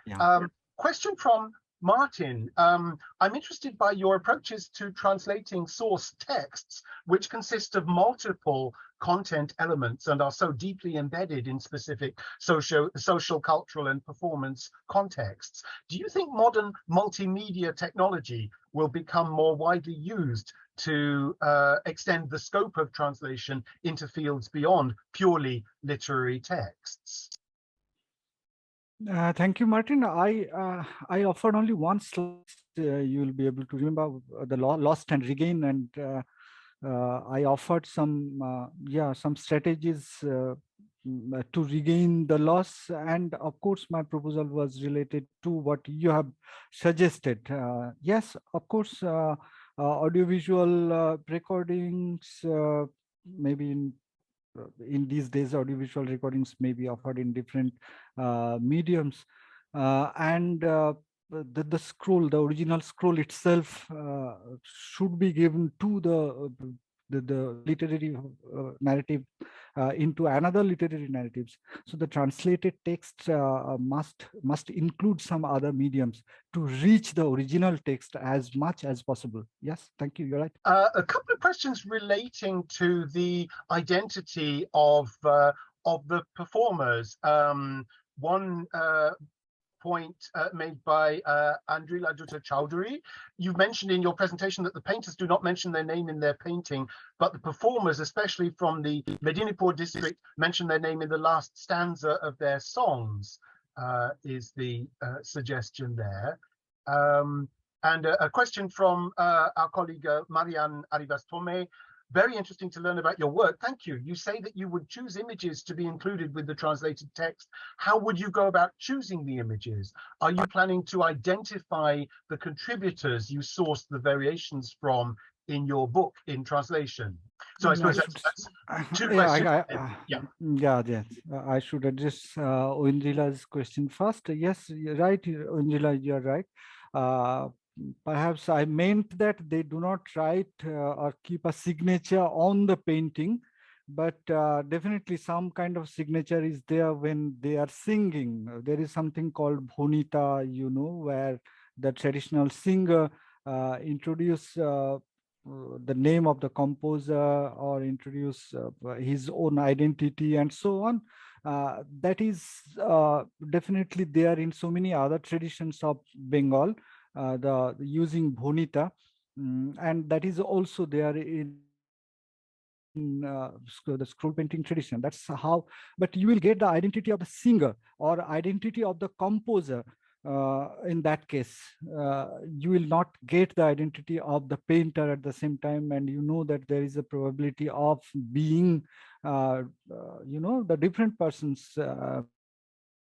Yeah.
Question from Martin. I'm interested by your approaches to translating source texts, which consist of multiple content elements and are so deeply embedded in specific social, cultural, and performance contexts. Do you think modern multimedia technology will become more widely used to extend the scope of translation into fields beyond purely literary texts?
Thank you, Martin. I offered only one slide you will be able to remember the lost and regain, and I offered some strategies to regain the loss, and of course my proposal was related to what you have suggested. Yes, of course, audiovisual recordings, maybe in these days audiovisual recordings may be offered in different mediums, and the original scroll itself should be given to the literary narrative into another literary narratives. So the translated text must include some other mediums to reach the original text as much as possible. Yes, thank you. You're right.
A couple of questions relating to the identity of the performers. One point made by Andrila Dutta Chowdhury. You mentioned in your presentation that the painters do not mention their name in their painting, but the performers, especially from the Medinipur district, mention their name in the last stanza of their songs, is the suggestion there. And a question from our colleague Marianne Arivas-Tomé. Very interesting to learn about your work. Thank you. You say that you would choose images to be included with the translated text. How would you go about choosing the images? Are you planning to identify the contributors you sourced the variations from in your book in translation? So I suppose that's two questions.
Yes. I should address Indrila's question first. Yes, you're right, Indrila, you're right. Perhaps I meant that they do not write or keep a signature on the painting, but definitely some kind of signature is there when they are singing. There is something called bhonita, where the traditional singer introduce the name of the composer or introduce his own identity and so on. That is definitely there in so many other traditions of Bengal. The using bhonita, and that is also there in the scroll painting tradition. That's how, but you will get the identity of the singer or identity of the composer. In that case, you will not get the identity of the painter at the same time, and that there is a probability of being, the different persons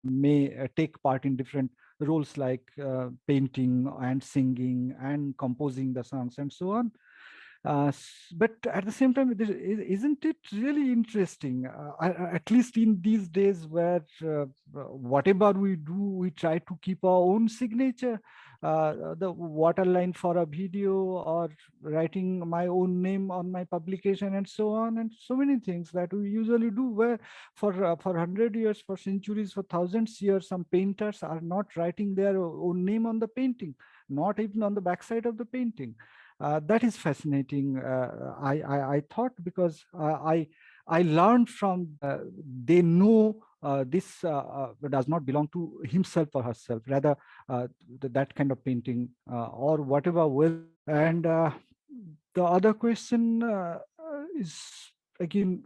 may take part in different roles like painting and singing and composing the songs and so on. But at the same time, isn't it really interesting, at least in these days where whatever we do, we try to keep our own signature, the waterline for a video or writing my own name on my publication and so on, and so many things that we usually do, where for 100 years, for centuries, for thousands years, some painters are not writing their own name on the painting, not even on the backside of the painting. That is fascinating. I thought, because I learned from they know this does not belong to himself or herself, rather that kind of painting or whatever will. And the other question is again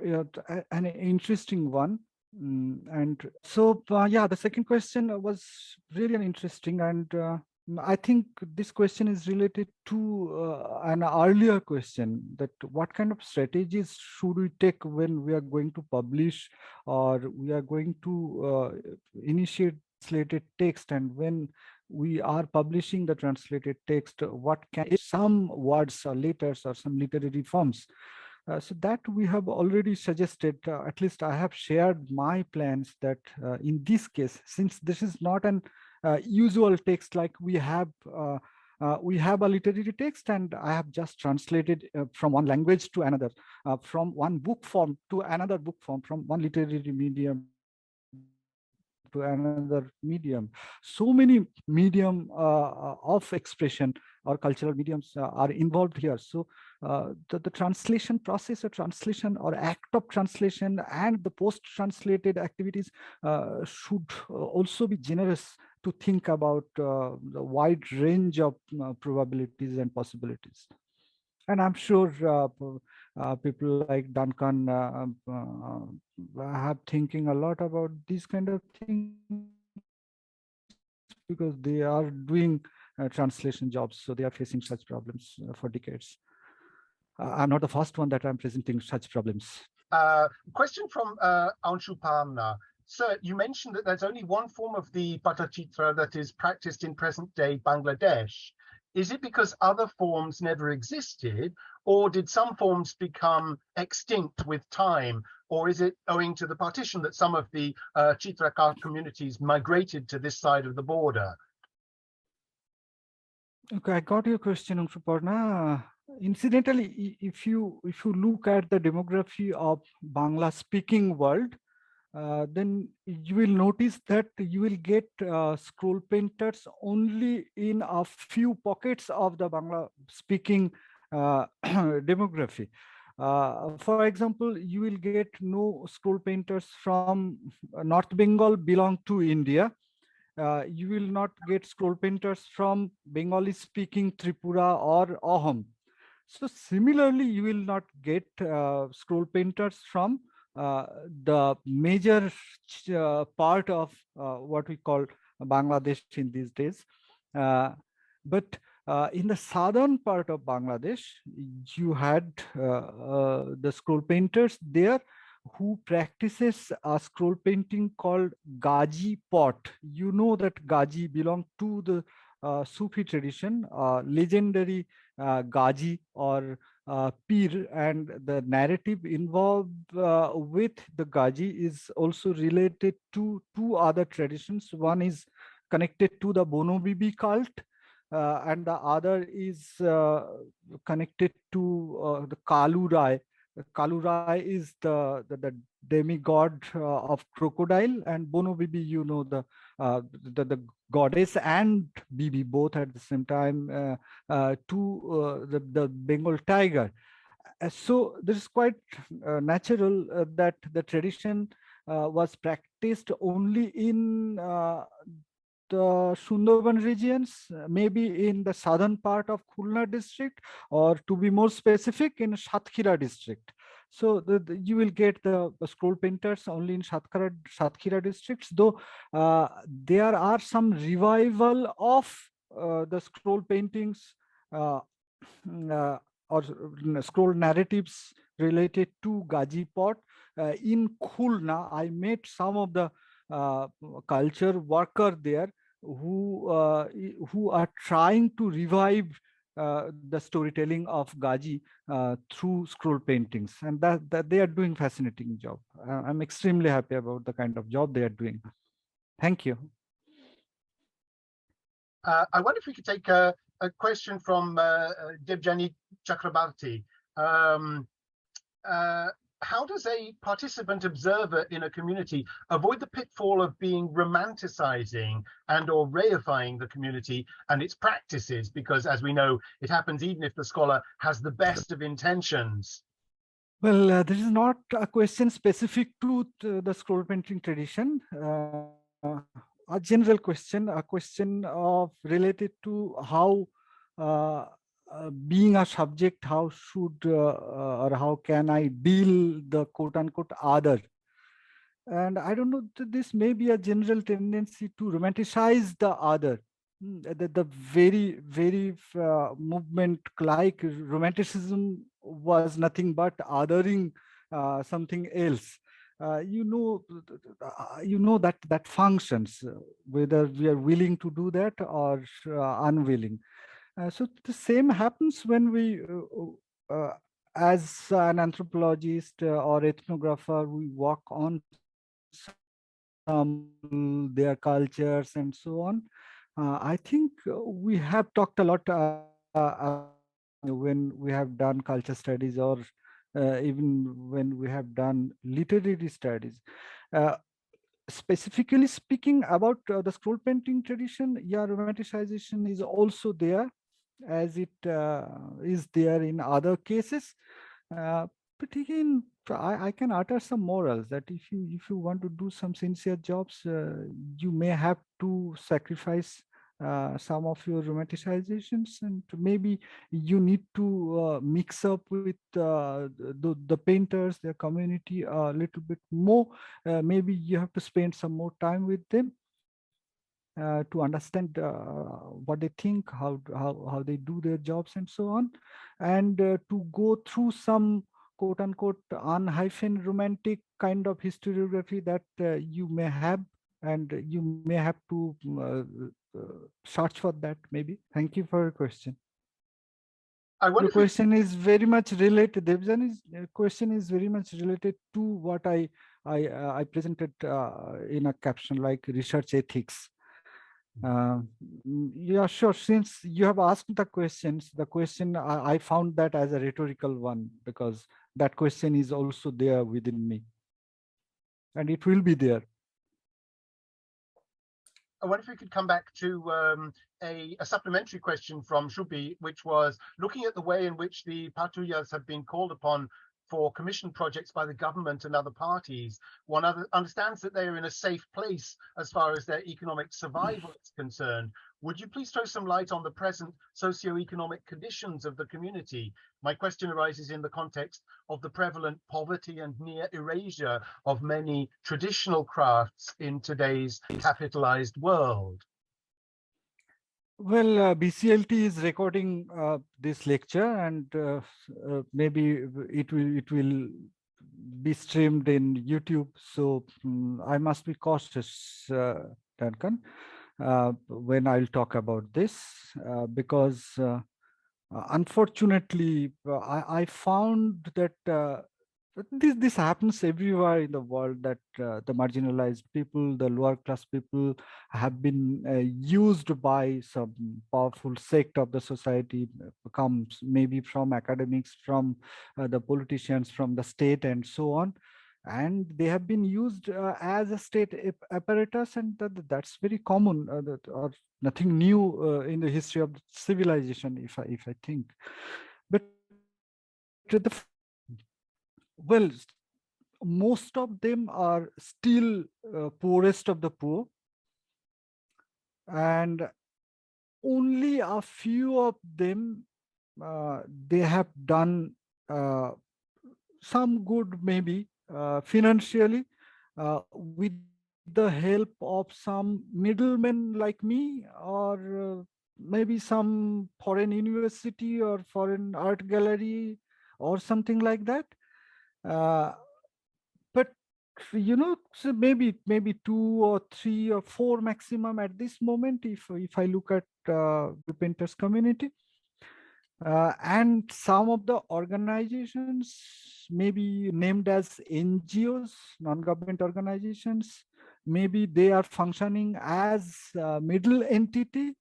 an interesting one. And so the second question was really an interesting, and I think this question is related to an earlier question, that what kind of strategies should we take when we are going to publish or we are going to initiate translated text, and when we are publishing the translated text, what can some words or letters or some literary forms. So that we have already suggested, at least I have shared my plans, that in this case, since this is not an usual text, like we have a literary text, and I have just translated from one language to another, from one book form to another book form, from one literary medium to another medium. So many medium of expression or cultural mediums are involved here. So the translation process or translation or act of translation and the post-translated activities should also be generous to think about the wide range of probabilities and possibilities. And I'm sure people like Duncan have thinking a lot about these kind of things, because they are doing translation jobs. So they are facing such problems for decades. I'm not the first one that I'm presenting such problems.
Question from Anshu Parna. Sir, you mentioned that there's only one form of the patachitra that is practiced in present-day Bangladesh. Is it because other forms never existed, or did some forms become extinct with time, or is it owing to the partition that some of the Chitrakar communities migrated to this side of the border?
Okay, I got your question, Anshuparna. Incidentally, if you look at the demography of Bangla speaking world, then you will notice that you will get scroll painters only in a few pockets of the Bangla speaking demography. For example, you will get no scroll painters from North Bengal belong to India. You will not get scroll painters from Bengali speaking Tripura or Ahom. So similarly, you will not get scroll painters from the major part of what we call Bangladesh in these days. But in the southern part of Bangladesh, you had the scroll painters there who practices a scroll painting called Gaji pot. You know that Gaji belong to the Sufi tradition, legendary Gaji or Pir, and the narrative involved with the Gaji is also related to two other traditions. One is connected to the Bono Bibi cult, and the other is connected to the Kalu Rai. Kalu Rai is the demigod of crocodile, and Bono Bibi, you know, the goddess and Bibi both at the same time to the Bengal tiger. So this is quite natural that the tradition was practiced only in the Sundarban regions, maybe in the southern part of Khulna district, or to be more specific, in Satkhira district. So you will get the scroll painters only in Satkhira districts, though there are some revival of the scroll paintings or scroll narratives related to Gaji pot. In Khulna, I met some of the culture worker there who are trying to revive the storytelling of Gaji through scroll paintings, and that they are doing fascinating job. I'm extremely happy about the kind of job they are doing. Thank you.
I wonder if we could take a question from Debjani Chakrabarti. How does a participant observer in a community avoid the pitfall of being romanticizing and or reifying the community and its practices? Because as we know, it happens even if the scholar has the best of intentions.
Well, this is not a question specific to the scroll painting tradition. A general question, a question of related to how being a subject, how should or how can I deal the quote unquote other? And I don't know, this may be a general tendency to romanticize the other. The very movement like romanticism was nothing but othering something else. You know that functions, whether we are willing to do that or unwilling. So the same happens when we, as an anthropologist or ethnographer, we work on some their cultures and so on. I think we have talked a lot when we have done culture studies or even when we have done literary studies. Specifically speaking about the scroll painting tradition, yeah, romanticization is also there, as it is there in other cases. But again, I can utter some morals that if you want to do some sincere jobs, you may have to sacrifice some of your romanticizations, and maybe you need to mix up with the painters, their community a little bit more. Maybe you have to spend some more time with them. to understand what they think, how they do their jobs and so on, and to go through some quote unquote unhyphen romantic kind of historiography that you may have, and you may have to search for that maybe. Thank you for your question.
I wonder
Your
if we
question is very much related. Devjan's question is very much related to what I presented in a caption like research ethics. Yeah, sure. Since you have asked the questions, the question I found that as a rhetorical one, because that question is also there within me, and it will be there.
I wonder if we could come back to a supplementary question from Shubi, which was looking at the way in which the Patuyas have been called upon for commission projects by the government and other parties. One understands that they are in a safe place as far as their economic survival is concerned. Would you please throw some light on the present socio-economic conditions of the community? My question arises in the context of the prevalent poverty and near erasure of many traditional crafts in today's capitalized world.
Well, BCLT is recording this lecture, and maybe it will be streamed in YouTube. So I must be cautious, Duncan, when I'll talk about this, because unfortunately, I found that this happens everywhere in the world, that the marginalized people, the lower class people, have been used by some powerful sect of the society, comes maybe from academics, from the politicians, from the state, and so on. And they have been used as a state apparatus, and that's very common, or nothing new in the history of civilization, if I think. But well, most of them are still poorest of the poor, and only a few of them they have done some good, maybe financially, with the help of some middlemen like me, or maybe some foreign university or foreign art gallery or something like that. But so maybe 2 or 3 or 4 maximum at this moment, if I look at painters community. And some of the organizations may be named as NGOs, non-government organizations. Maybe they are functioning as a middle entity,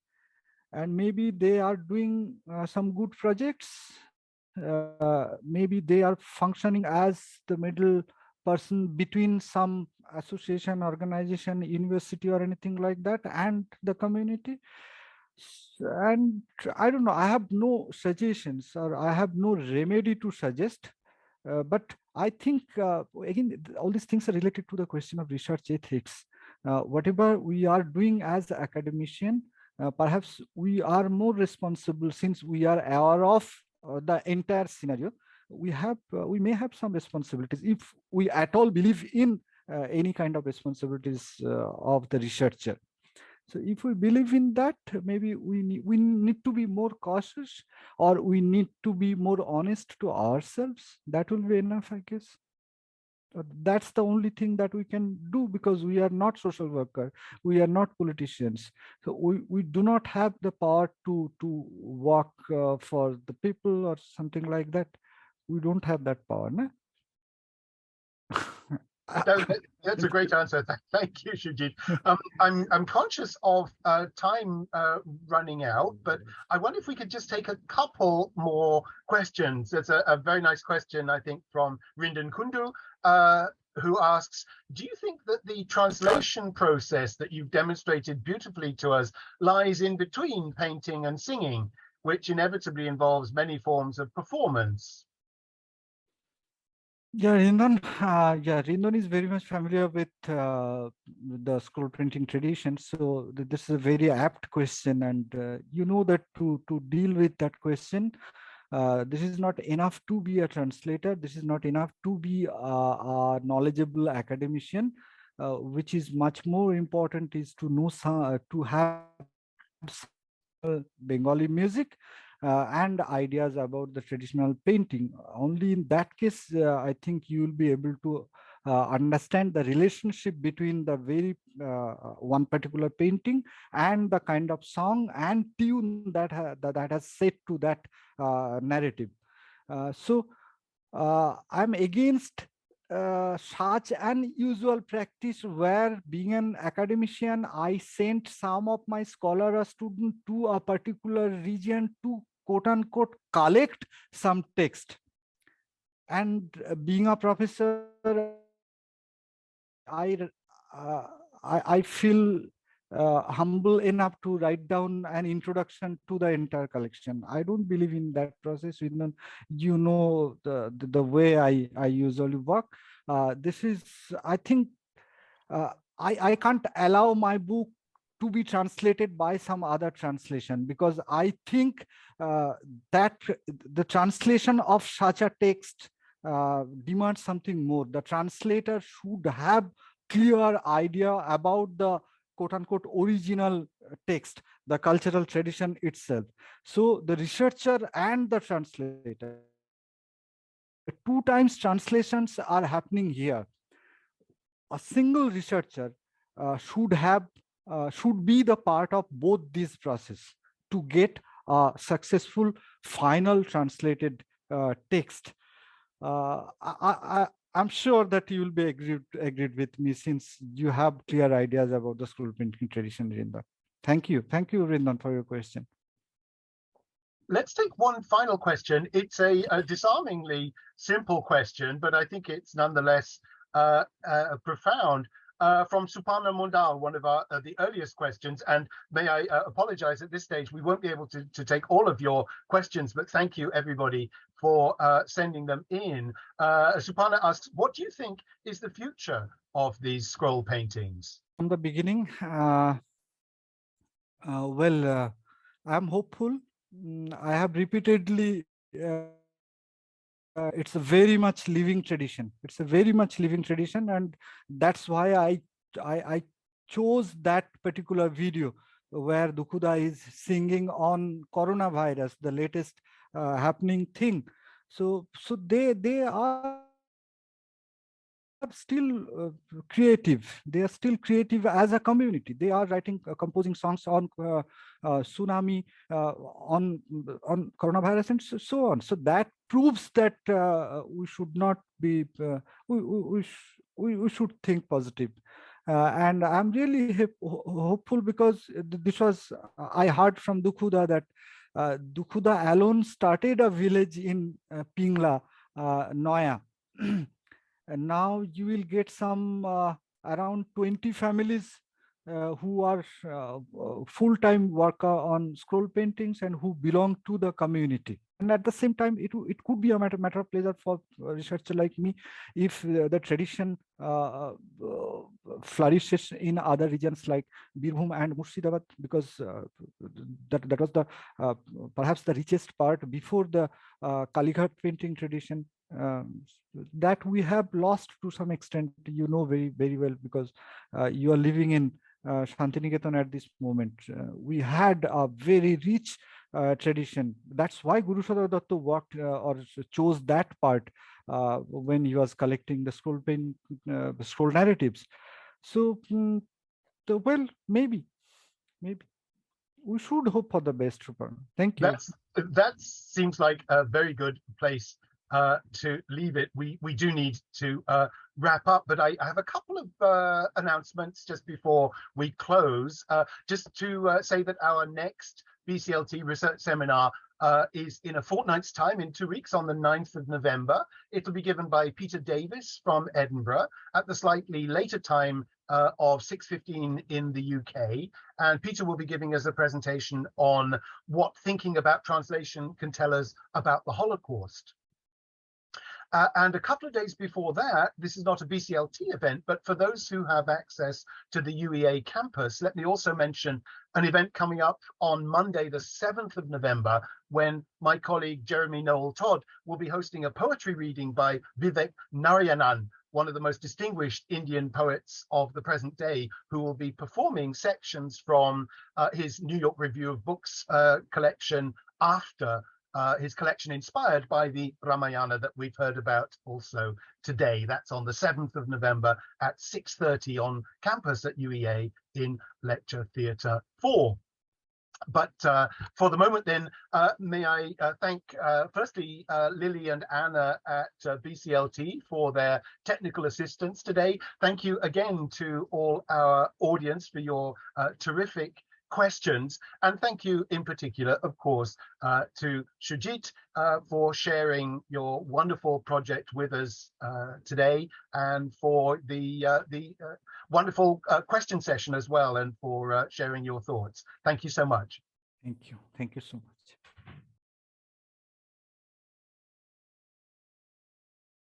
and maybe they are doing some good projects. Maybe they are functioning as the middle person between some association, organization, university, or anything like that, and the community. And I don't know, I have no suggestions, or I have no remedy to suggest. But I think, again, all these things are related to the question of research ethics. Whatever we are doing as academician, perhaps we are more responsible, since we are aware of the entire scenario. We may have some responsibilities, if we at all believe in any kind of responsibilities of the researcher. So if we believe in that, maybe we need to be more cautious, or we need to be more honest to ourselves. That will be enough, I guess. That's the only thing that we can do, because we are not social worker, we are not politicians. So we do not have the power to work for the people or something like that. We don't have that power, no?
No, that's a great answer. Thank you, Sujit. I'm conscious of time running out, but I wonder if we could just take a couple more questions. There's a very nice question, I think, from Rindan Kundu, who asks, do you think that the translation process that you've demonstrated beautifully to us lies in between painting and singing, which inevitably involves many forms of performance?
Yeah, Rindon is very much familiar with the scroll printing tradition. So this is a very apt question, and you know that to deal with that question, this is not enough to be a translator. This is not enough to be a knowledgeable academician. which is much more important is to know some, to have Bengali music and ideas about the traditional painting. Only in that case, I think you will be able to understand the relationship between the very one particular painting and the kind of song and tune that has set to that narrative. I'm against such an usual practice where, being an academician, I sent some of my scholar or student to a particular region to quote unquote collect some text. And being a professor, I feel humble enough to write down an introduction to the entire collection. I don't believe in that process. You know the way I usually work. This is, I think, I can't allow my book to be translated by some other translation, because I think that the translation of such a text demands something more. The translator should have clear idea about the quote unquote original text, the cultural tradition itself. So the researcher and the translator, two times translations are happening here. A single researcher should be the part of both these process to get a successful final translated text. I'm sure that you will be agreed with me, since you have clear ideas about the scroll painting tradition, Rindan. Thank you, Rindan, for your question.
Let's take one final question. It's a disarmingly simple question, but I think it's nonetheless profound. From Suparna Mandal, one of the earliest questions, and may I apologize at this stage, we won't be able to take all of your questions, but thank you everybody for sending them in. Suparna asks, what do you think is the future of these scroll paintings?
From the beginning, I'm hopeful. I have repeatedly, it's a very much living tradition. It's a very much living tradition, and that's why I chose that particular video where Dukhuda is singing on coronavirus, the latest happening thing. So they are still creative. They are still creative as a community. They are writing, composing songs on tsunami, on coronavirus, and so on. So that proves that we should not be. We should think positive. And I'm really hopeful, because this was, I heard from Dukhuda that Dukhuda alone started a village in Pingla, Noya. And now you will get some around 20 families who are full-time worker on scroll paintings and who belong to the community. And at the same time, it could be a matter of pleasure for a researcher like me if the tradition flourishes in other regions like Birbhum and Murshidabad, because that was the perhaps the richest part before the Kalighat painting tradition. That we have lost to some extent, you know very, very well, because you are living in Shantiniketan at this moment. We had a very rich tradition. That's why Guru Sadar Datta worked or chose that part when he was collecting the scroll narratives. So, well, maybe we should hope for the best, Rupan. Thank you.
That seems like a very good place to leave it. We do need to wrap up, but I have a couple of announcements just before we close. Just to say that our next BCLT research seminar is in a fortnight's time, in 2 weeks, on the 9th of November. It'll be given by Peter Davis from Edinburgh at the slightly later time of 6:15 in the UK. And Peter will be giving us a presentation on what thinking about translation can tell us about the Holocaust. And a couple of days before that, this is not a BCLT event, but for those who have access to the UEA campus, let me also mention an event coming up on Monday, the 7th of November, when my colleague Jeremy Noel Todd will be hosting a poetry reading by Vivek Narayanan, one of the most distinguished Indian poets of the present day, who will be performing sections from his New York Review of Books collection after his collection inspired by the Ramayana that we've heard about also today. That's on the 7th of November at 6:30 on campus at UEA in Lecture Theatre 4. But for the moment then, may I thank firstly Lily and Anna at BCLT for their technical assistance today. Thank you again to all our audience for your terrific questions, and thank you in particular, of course, to Sujit for sharing your wonderful project with us today, and for the wonderful question session as well, and for sharing your thoughts. Thank you so much.
Thank you so much.